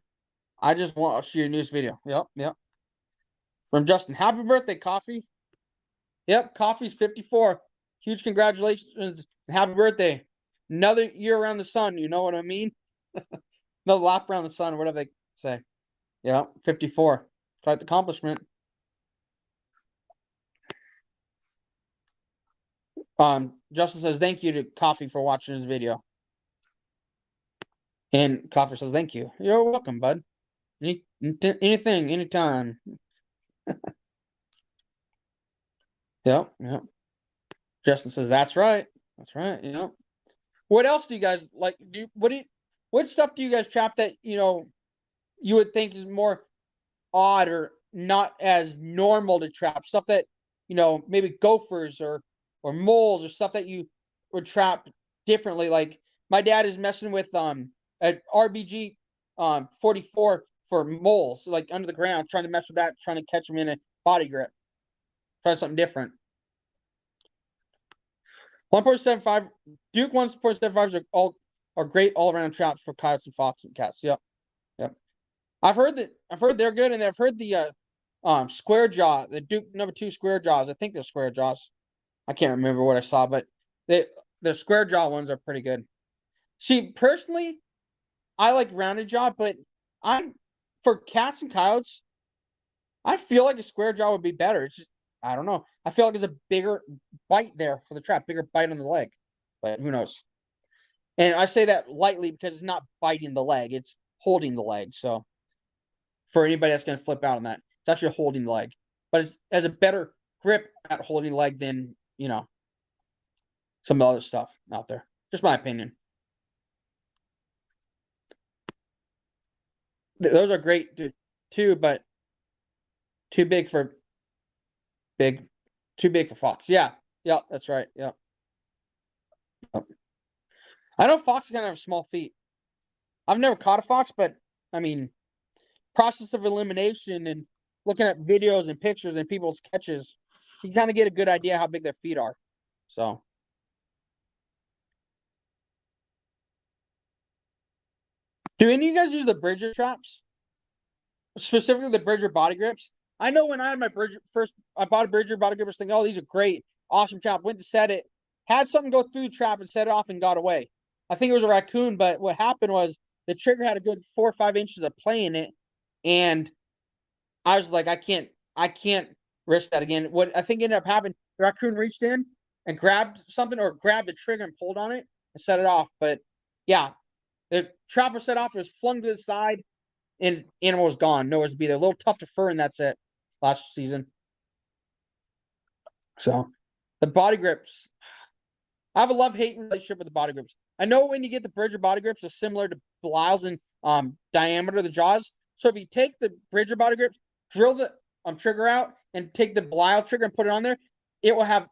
I just watched your news video. Yep. From Justin. Happy birthday, Coffee. Yep, Coffee's 54. Huge congratulations and happy birthday. Another year around the sun, you know what I mean? Another lap around the sun, whatever they say. Yeah, 54. Quite the accomplishment. Justin says, thank you to Coffee for watching this video. And Coffee says, thank you. You're welcome, bud. Anything, anytime. Yep. Justin says, that's right. Yep. What else do you guys like? What stuff do you guys trap that, you would think is more odd or not as normal to trap? Stuff that, maybe gophers or moles or stuff that you would trap differently. Like my dad is messing with an RBG 44 for moles, like under the ground, trying to mess with that, trying to catch them in a body grip. Try something different. 1.75 Duke 1.75s are great all around traps for coyotes and fox and cats. Yep. I've heard they're good, and I've heard the square jaw, the Duke #2 square jaws. I think they're square jaws. I can't remember what I saw, but the square jaw ones are pretty good. See, personally, I like rounded jaw, but for cats and coyotes, I feel like a square jaw would be better. It's just, I don't know. I feel like there's a bigger bite there for the trap, bigger bite on the leg, but who knows? And I say that lightly because it's not biting the leg; it's holding the leg. So, for anybody that's going to flip out on that, it's actually holding the leg, but it has a better grip at holding the leg than some other stuff out there. Just my opinion. Those are great too, but too big for fox. Yeah, that's right. Yeah. I know fox are gonna have small feet. I've never caught a fox, but I mean, process of elimination and looking at videos and pictures and people's catches, you kind of get a good idea how big their feet are. So. Do any of you guys use the Bridger traps? Specifically the Bridger body grips? I know when I had my Bridger I bought a Bridger body grippers thinking, oh, these are great. Awesome trap. Went to set it. Had something go through the trap and set it off and got away. I think it was a raccoon, but what happened was the trigger had a good 4 or 5 inches of play in it. And I was like, I can't risk that again. What I think ended up happening, the raccoon reached in and grabbed something or grabbed the trigger and pulled on it and set it off. But yeah, the trap was set off, it was flung to the side. animal was gone. Nowhere to be. They're a little tough to fur, and that's it. Last season. So the body grips. I have a love-hate relationship with the body grips. I know when you get the Bridger body grips, they're similar to Blyle's in diameter of the jaws. So if you take the Bridger body grips, drill the trigger out, and take the Blyle trigger and put it on there, it will have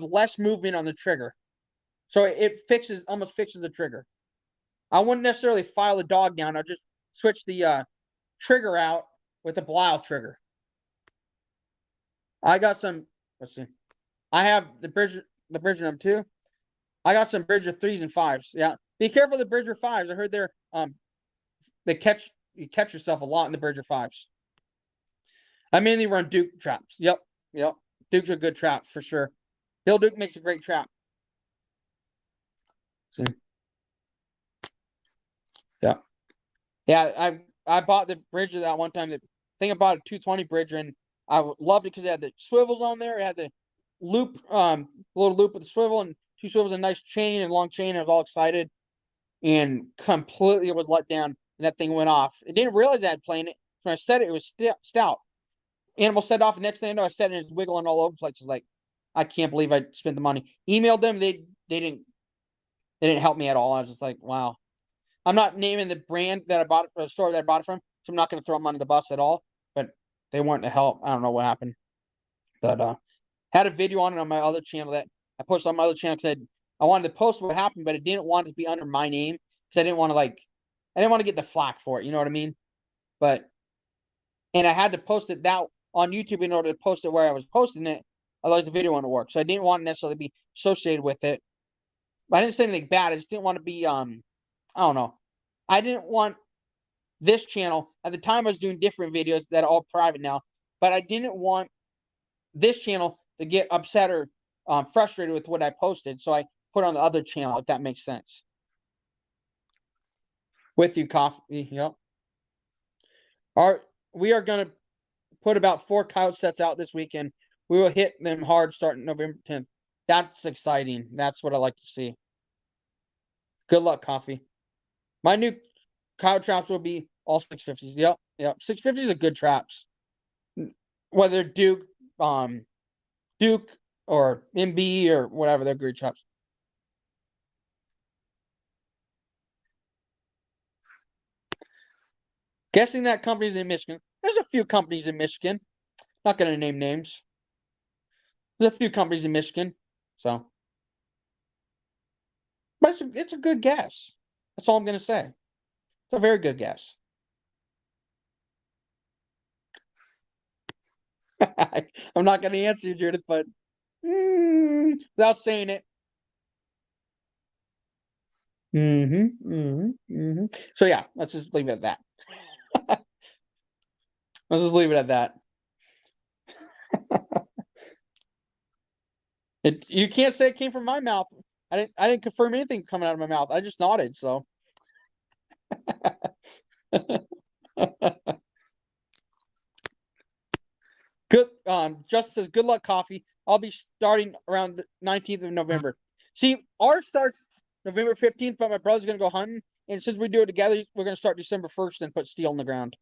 less movement on the trigger. So it almost fixes the trigger. I wouldn't necessarily file a dog down. I'll just switch the trigger out with the Blyle trigger. I got some. Let's see. I have the Bridger number 2. I got some Bridger 3s and 5s. Yeah, be careful of the Bridger 5s. I heard they're you catch yourself a lot in the Bridger 5s. I mainly run Duke traps. Yep. Duke's a good trap for sure. Hill Duke makes a great trap. See. Yeah. I bought the Bridger that one time. I think I bought a 220 Bridger, and I loved it because it had the swivels on there. It had the loop, little loop with the swivel, and 2 swivels, a nice chain and long chain. I was all excited, and completely was let down, and that thing went off. I didn't realize I had playing it. When I set it, it was stout. Animal set off. The next thing I know, I set it, and it's wiggling all over the place. It's like, I can't believe I spent the money. Emailed them. They didn't help me at all. I was just like, wow. I'm not naming the brand that I bought it, or the store that I bought it from, so I'm not going to throw them under the bus at all. But they weren't to help. I don't know what happened. But had a video on it on my other channel that I posted on my other channel because I wanted to post what happened, but I didn't want it to be under my name because I didn't want to get the flack for it. You know what I mean? And I had to post it that on YouTube in order to post it where I was posting it. Otherwise, the video wouldn't work. So I didn't want to necessarily be associated with it. But I didn't say anything bad. I just didn't want to be I don't know. I didn't want this channel. At the time, I was doing different videos that are all private now. But I didn't want this channel to get upset or frustrated with what I posted. So I put on the other channel, if that makes sense. With you, Coffee. Yep. We are going to put about 4 coyote sets out this weekend. We will hit them hard starting November 10th. That's exciting. That's what I like to see. Good luck, Coffee. My new coyote traps will be all 650s. Yep. 650s are good traps. Whether Duke or MB or whatever, they're great traps. Guessing that company's in Michigan. There's a few companies in Michigan. Not going to name names. There's a few companies in Michigan. So. But it's a good guess. That's all I'm going to say. It's a very good guess. I'm not going to answer you, Judith, but without saying it. So yeah, let's just leave it at that. Let's just leave it at that. You can't say it came from my mouth. I didn't confirm anything coming out of my mouth. I just nodded, so. Good. Just says good luck, Coffee. I'll be starting around the 19th of November. See, ours starts November 15th, but my brother's gonna go hunting, and since we do it together, we're gonna start December 1st and put steel in the ground.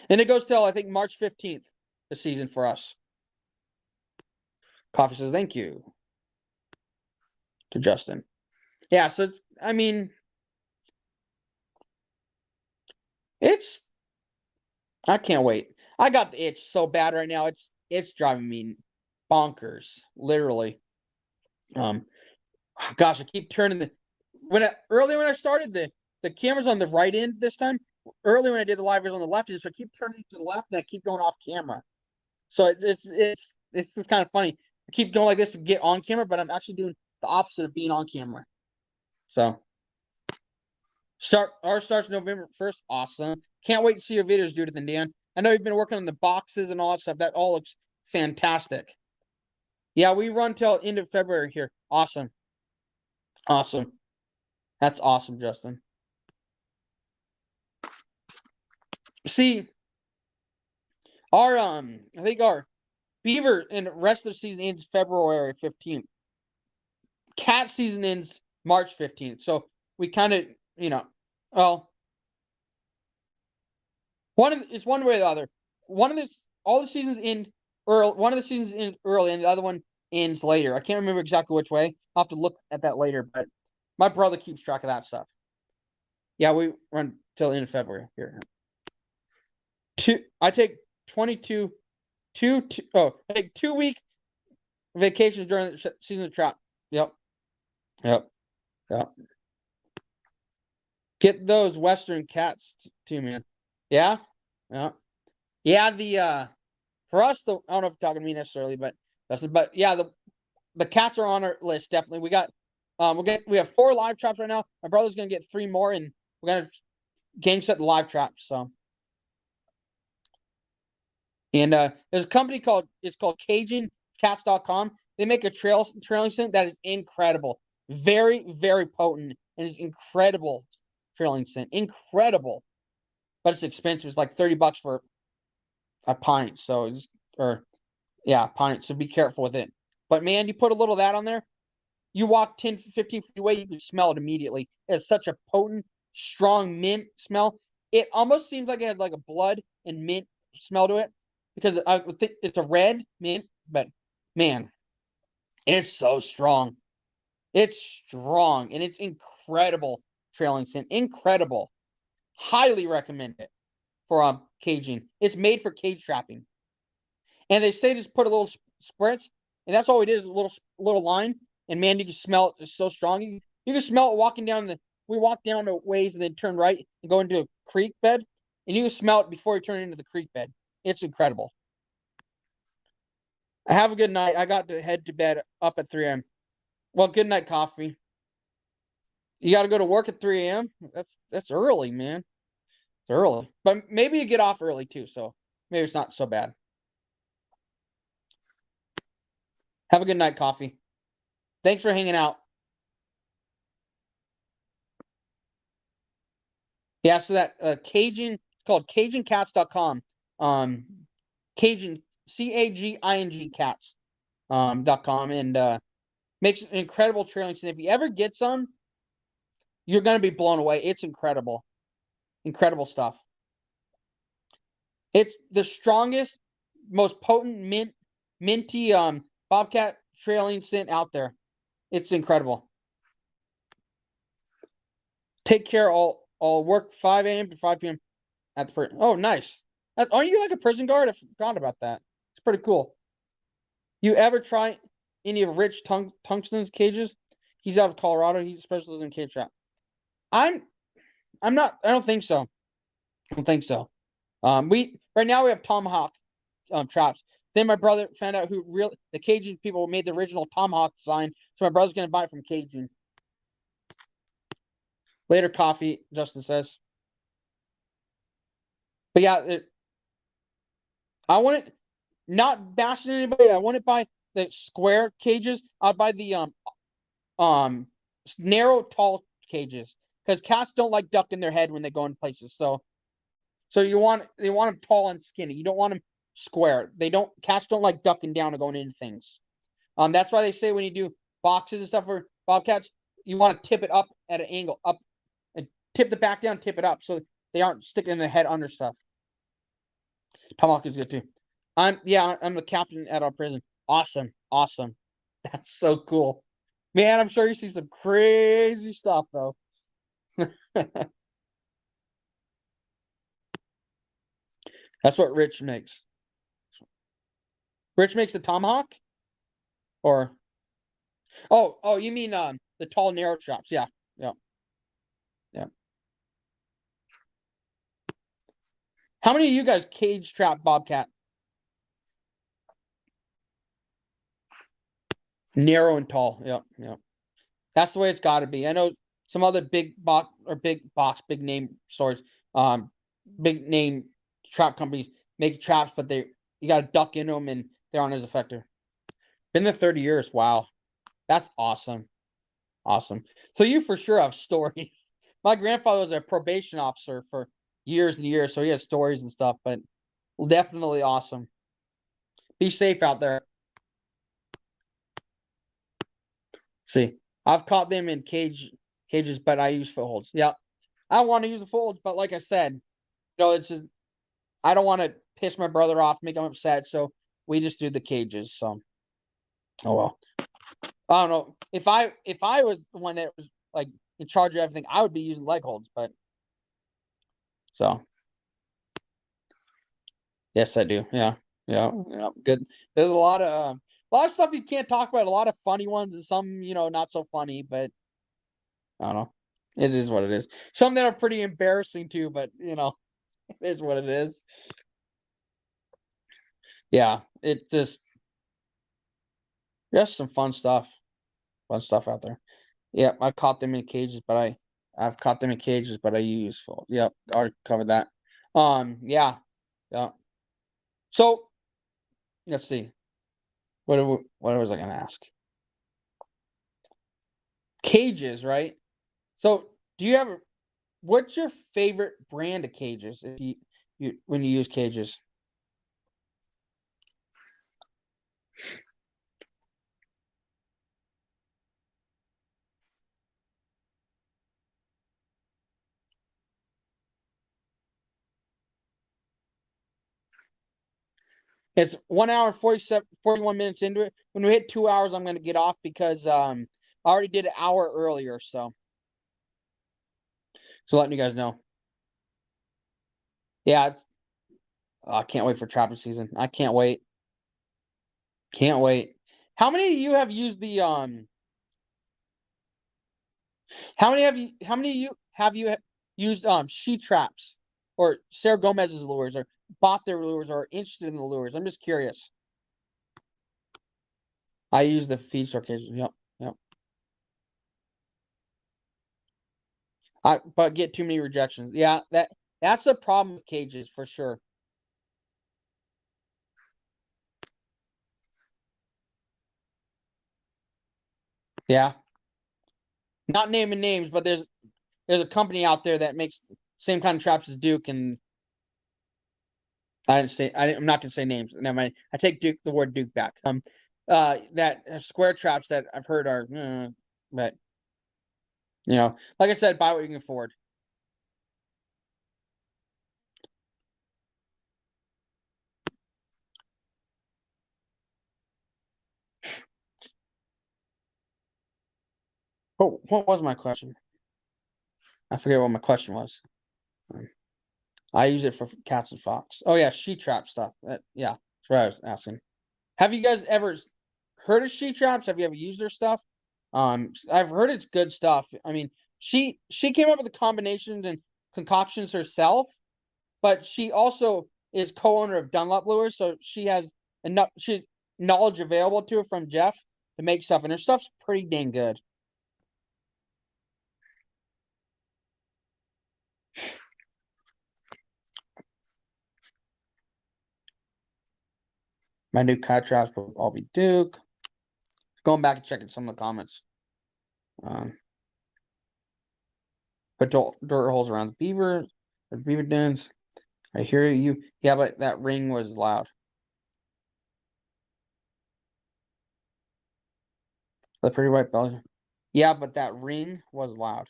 And it goes till I think March 15th, the season for us. Coffee says thank you to Justin. Yeah, so I can't wait. I got the itch so bad right now. It's driving me bonkers, literally. Gosh, I keep turning earlier when I started the camera's on the right end this time. Earlier when I did the live, it was on the left end, so I keep turning to the left and I keep going off camera. So it's just kind of funny. I keep going like this to get on camera, but I'm actually doing the opposite of being on camera. So ours starts November 1st. Awesome. Can't wait to see your videos, Judith and Dan. I know you've been working on the boxes and all that stuff. That all looks fantastic. Yeah, we run till end of February here. Awesome. Awesome. That's awesome, Justin. See, I think our beaver and the rest of the season ends February 15th. Cat season ends March 15th. So we kind of, well, It's one way or the other. All the seasons end early. One of the seasons ends early, and the other one ends later. I can't remember exactly which way. I'll have to look at that later. But my brother keeps track of that stuff. Yeah, we run till the end of February here. I take 22, I take 2 week vacations during the season of trap. Yep. Yep. Yep. Get those Western cats too, man. Yeah. Yeah. Yeah. For us, I don't know if you're talking to me necessarily, but yeah, the cats are on our list definitely. We have 4 live traps right now. My brother's gonna get 3 more, and we're gonna gang set the live traps. So, and there's a company called CajunCats.com. They make a trailing scent that is incredible, very very potent, and is incredible trailing scent, incredible. But it's expensive. It's like $30 for a pint. So pint. So be careful with it. But man, you put a little of that on there, you walk 10, 15 feet away, you can smell it immediately. It's such a potent, strong mint smell. It almost seems like it has like a blood and mint smell to it because I think it's a red mint, but man, it's so strong. It's strong and it's incredible trailing scent. Incredible. Highly recommend it for caging. It's made for cage trapping. And they say just put a little spritz, and that's all it is, a little line. And man, you can smell it. It's so strong. You can smell it walking down we walk down the ways and then turn right and go into a creek bed, and you can smell it before you turn into the creek bed. It's incredible. Have a good night. I got to head to bed up at 3 a.m. Well, good night, coffee. You got to go to work at 3 a.m. That's early, man. It's early, but maybe you get off early too, so maybe it's not so bad. Have a good night, coffee. Thanks for hanging out. Yeah, so that Cajun, it's called CajunCats.com. Cajun, CAGING cats .com, and makes an incredible trailing scent. If you ever get some, you're gonna be blown away. It's incredible. Incredible stuff. It's the strongest, most potent minty bobcat trailing scent out there. It's incredible. Take care. I'll work 5 a.m. to 5 p.m. at the prison. Oh, nice. Aren't you like a prison guard? I forgot about that. It's pretty cool. You ever try any of Rich Tungsten's cages? He's out of Colorado. He specializes in cage trap. I'm not. I don't think so. I don't think so. We right now we have tomahawk traps. Then my brother found out the Cajun people made the original tomahawk design. So my brother's gonna buy it from Cajun. Later, coffee. Justin says. But yeah, I want it not bashing anybody. I want to buy the square cages. I'll buy the narrow, tall cages because cats don't like ducking their head when they go in places. So they want them tall and skinny. You don't want them square. Cats don't like ducking down and going into things. That's why they say when you do boxes and stuff for bobcats, you want to tip it up at an angle, up, and tip the back down, tip it up so they aren't sticking their head under stuff. Tomahawk is good too. I'm the captain at our prison. Awesome. That's so cool. Man, I'm sure you see some crazy stuff though. That's what Rich makes. Rich makes the tomahawk? Or you mean the tall narrow chops. Yeah. How many of you guys cage trap bobcat? Narrow and tall. Yep. That's the way it's got to be. I know some other big name stores, big name trap companies make traps, but you got to duck into them and they aren't as effective. Been there 30 years. Wow, that's awesome. So you for sure have stories. My grandfather was a probation officer for years and years, so he has stories and stuff. But definitely awesome. Be safe out there. See, I've caught them in cages, but I use footholds. Yeah, I want to use the footholds, but like I said, it's just I don't want to piss my brother off, make him upset, so we just do the cages. So, oh well. I don't know if I was the one that was like in charge of everything, I would be using leg holds, but so yes, I do. Yeah, yeah, yeah. Good. There's a lot of stuff you can't talk about. A lot of funny ones, and some not so funny. But I don't know. It is what it is. Some that are pretty embarrassing too, but it is what it is. Yeah, it just there's some fun stuff out there. Yeah, I caught them in cages, but I've caught them in cages, but I use full. Yep, already covered that. Yeah, yeah. So let's see. What was I gonna ask? Cages, right? So do you have what's your favorite brand of cages if you when you use cages? It's 1 hour and 41 minutes into it. When we hit 2 hours, I'm gonna get off because I already did an hour earlier, so letting you guys know. Yeah, I can't wait for trapping season. I can't wait. Can't wait. How many of you have used the how many of you have used she traps or Sarah Gomez's lures or bought their lures or interested in the lures? I'm just curious. I use the feed store cages. Yep, yep. But get too many rejections. Yeah, that's the problem with cages for sure. Yeah. Not naming names, but there's a company out there that makes same kind of traps as Duke, and I'm not gonna say names. Never mind. I take the word Duke back. That square traps that I've heard are, but like I said, buy what you can afford. Oh, what was my question? I forget what my question was. I use it for cats and fox. Oh yeah, she trap stuff. Yeah, that's what I was asking. Have you guys ever heard of she traps? Have you ever used their stuff? I've heard it's good stuff. I mean, she came up with the combinations and concoctions herself, but she also is co-owner of Dunlop Lures, so she has enough she's knowledge available to her from Jeff to make stuff, and her stuff's pretty dang good. My new cat traps will all be Duke. Going back and checking some of the comments. Um, put dirt holes around the beaver dens. I hear you. Yeah, but that ring was loud. The pretty white Belgian. Yeah, but that ring was loud.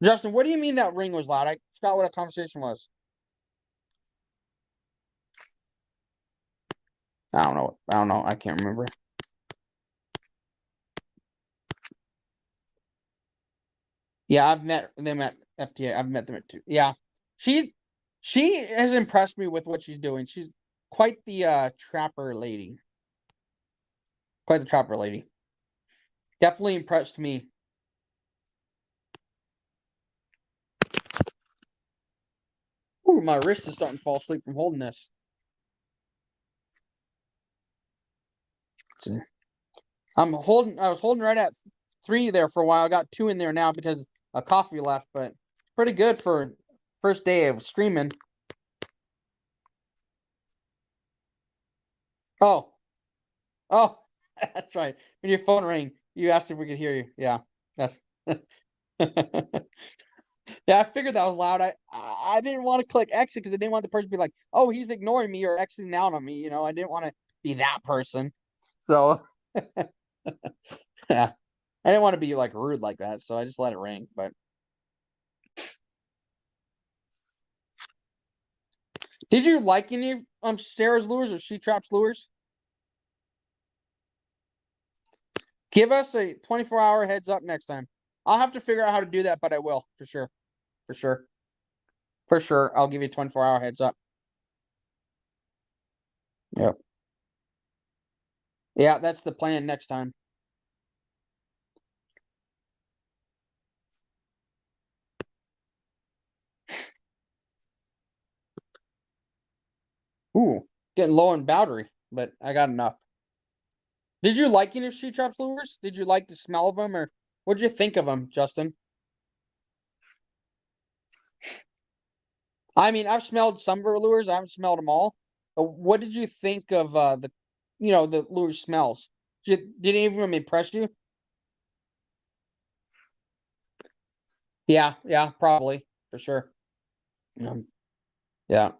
Justin, what do you mean that ring was loud? I forgot what a conversation was. I don't know. I don't know. I can't remember. Yeah, I've met them at FTA. I've met them at two. Yeah, she she has impressed me with what she's doing. She's quite the trapper lady. Quite the trapper lady. Definitely impressed me. Ooh, my wrist is starting to fall asleep from holding this. I was holding right at 3 there for a while. I got 2 in there now because a coffee left, but pretty good for first day of streaming. Oh, oh, that's right. When your phone rang, you asked if we could hear you. Yeah, that's. Yeah, I figured that was loud. I didn't want to click exit because I didn't want the person to be like, "Oh, he's ignoring me or exiting out on me." I didn't want to be that person. So yeah, I didn't want to be like rude like that. So I just let it ring. But Did you like any of Sarah's lures or She Traps lures? Give us a 24-hour heads up next time. I'll have to figure out how to do that, but I will for sure. For sure. For sure. I'll give you a 24-hour heads up. Yep. Yeah, that's the plan next time. Ooh, getting low on battery, but I got enough. Did you like any of She Traps lures? Did you like the smell of them, or what did you think of them, Justin? I mean, I've smelled some of her lures. I haven't smelled them all. But what did you think of the lure smells? Did any of them impress you? Yeah, probably for sure. Yeah.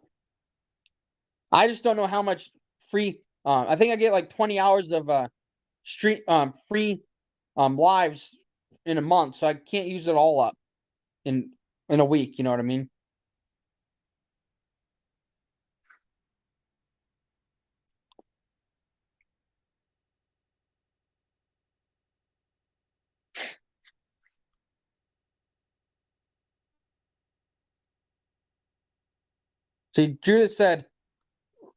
I just don't know how much free. I think I get like 20 hours of street free lives in a month, so I can't use it all up in a week. You know what I mean? See, Judith said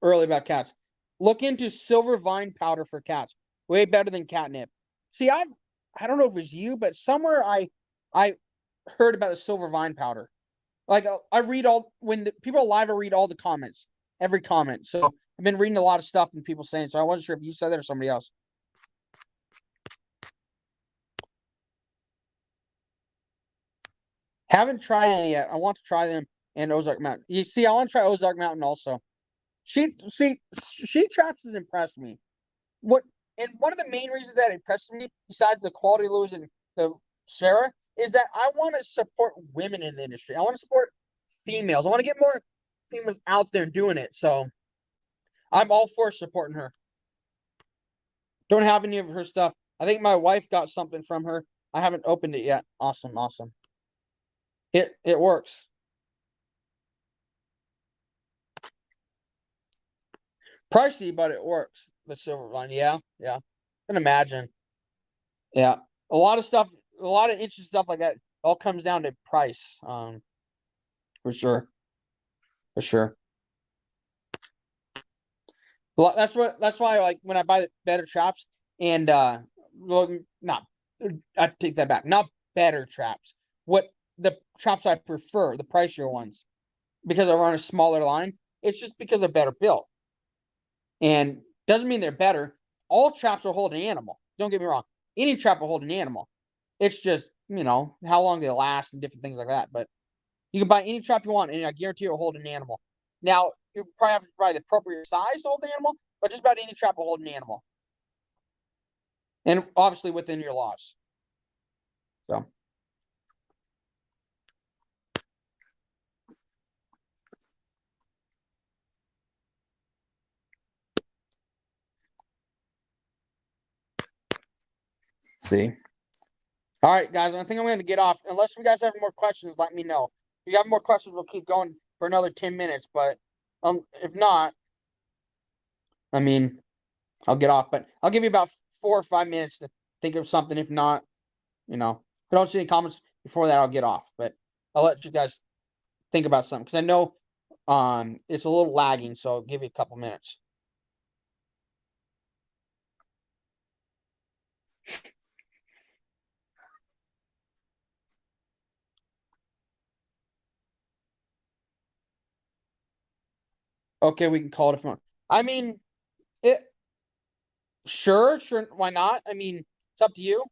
earlier about cats. Look into silver vine powder for cats. Way better than catnip. See, I don't know if it was you, but somewhere I heard about the silver vine powder. Like I read all when the people are live, I read all the comments, every comment. So I've been reading a lot of stuff and people saying. So I wasn't sure if you said that or somebody else. Haven't tried any yet. I want to try them and Ozark Mountain. You see, I want to try Ozark Mountain also. She Traps has impressed me. What and one of the main reasons that impressed me, besides the quality of lures and the Sarah, is that I want to support women in the industry. I want to support females. I want to get more females out there doing it. So I'm all for supporting her. Don't have any of her stuff. I think my wife got something from her. I haven't opened it yet. Awesome, awesome. It works. Pricey, but it works. The silver one, yeah. Can imagine. Yeah, a lot of stuff, a lot of interesting stuff like that. All comes down to price. For sure, for sure. Well, that's why like when I buy the better traps and well, not I take that back. Not better traps. What the traps I prefer, the pricier ones, because I run a smaller line. It's just because they're better built, and doesn't mean they're better. All traps will hold an animal. Don't get me wrong. Any trap will hold an animal. It's just how long they last and different things like that. But you can buy any trap you want, and I guarantee it will hold an animal. Now you probably have to buy the appropriate size to hold the animal, but just about any trap will hold an animal, and obviously within your laws. So. See. All right, guys. I think I'm going to get off. Unless you guys have more questions, let me know. If you have more questions, we'll keep going for another 10 minutes. But if not, I mean, I'll get off. But I'll give you about 4 or 5 minutes to think of something. If not, if I don't see any comments before that, I'll get off. But I'll let you guys think about something because I know it's a little lagging. So I'll give you a couple minutes. Okay, we can call it a phone. I mean, it. Sure. Why not? I mean, it's up to you.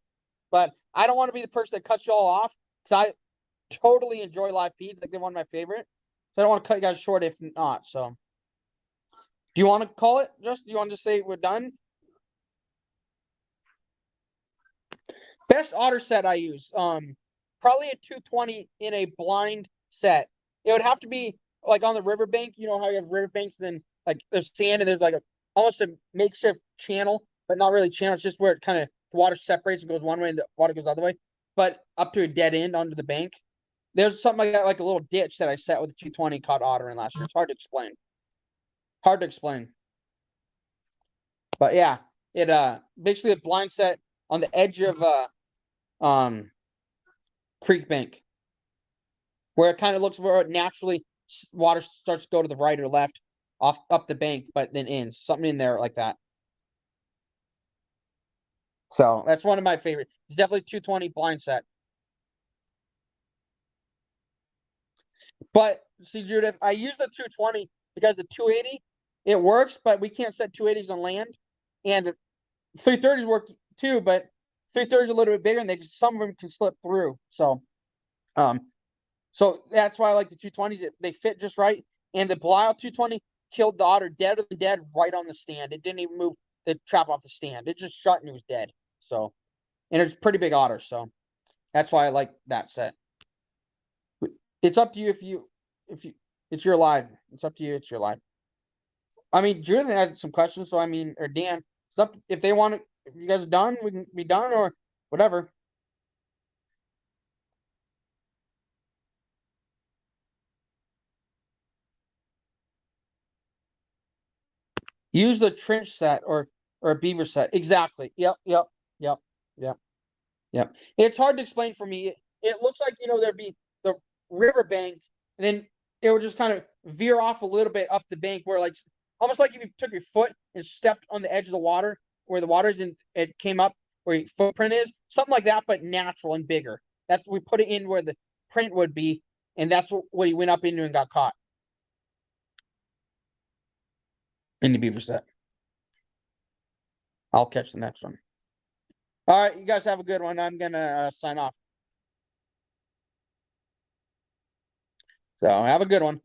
But I don't want to be the person that cuts you all off because I totally enjoy live feeds. Like they're one of my favorite. So I don't want to cut you guys short if not. So do you want to call it? Do you want to just say we're done? Best otter set I use. Probably a 220 in a blind set. It would have to be like on the riverbank. You know how you have riverbanks, and then like there's sand and there's like almost a makeshift channel, but not really channel. It's just where it kind of the water separates and goes one way and the water goes the other way. But up to a dead end onto the bank. There's something like that, like a little ditch that I set with a 220 caught otter in last year. It's hard to explain. Hard to explain. But yeah, it basically a blind set on the edge of creek bank, where it kind of looks where it naturally water starts to go to the right or left off up the bank, but then in something in there like that. So that's one of my favorites. It's definitely 220 blind set. But see, Judith, I use the 220 because the 280 it works, but we can't set 280s on land, and 330s work too, but 330s are a little bit bigger, and some of them can slip through. So that's why I like the 220s. They fit just right, and the Belial 220 killed the otter deader than dead right on the stand. It didn't even move the trap off the stand. It just shut and it was dead. So, and it's pretty big otter, so that's why I like that set. It's up to you if you it's your live. It's up to you. It's your live. I mean, Judith had some questions, so I mean, or Dan, it's up if they want to. If you guys are done, we can be done or whatever. Use the trench set or a beaver set. Exactly. Yep. Yep. Yep. Yep. Yep. It's hard to explain for me. It looks like there'd be the river bank, and then it would just kind of veer off a little bit up the bank, where like almost like if you took your foot and stepped on the edge of the water, where the water's in, it came up where your footprint is, something like that, but natural and bigger. That's we put it in where the print would be, and that's what he went up into and got caught in the beaver set. I'll catch the next one. All right, you guys have a good one. I'm gonna sign off. So have a good one.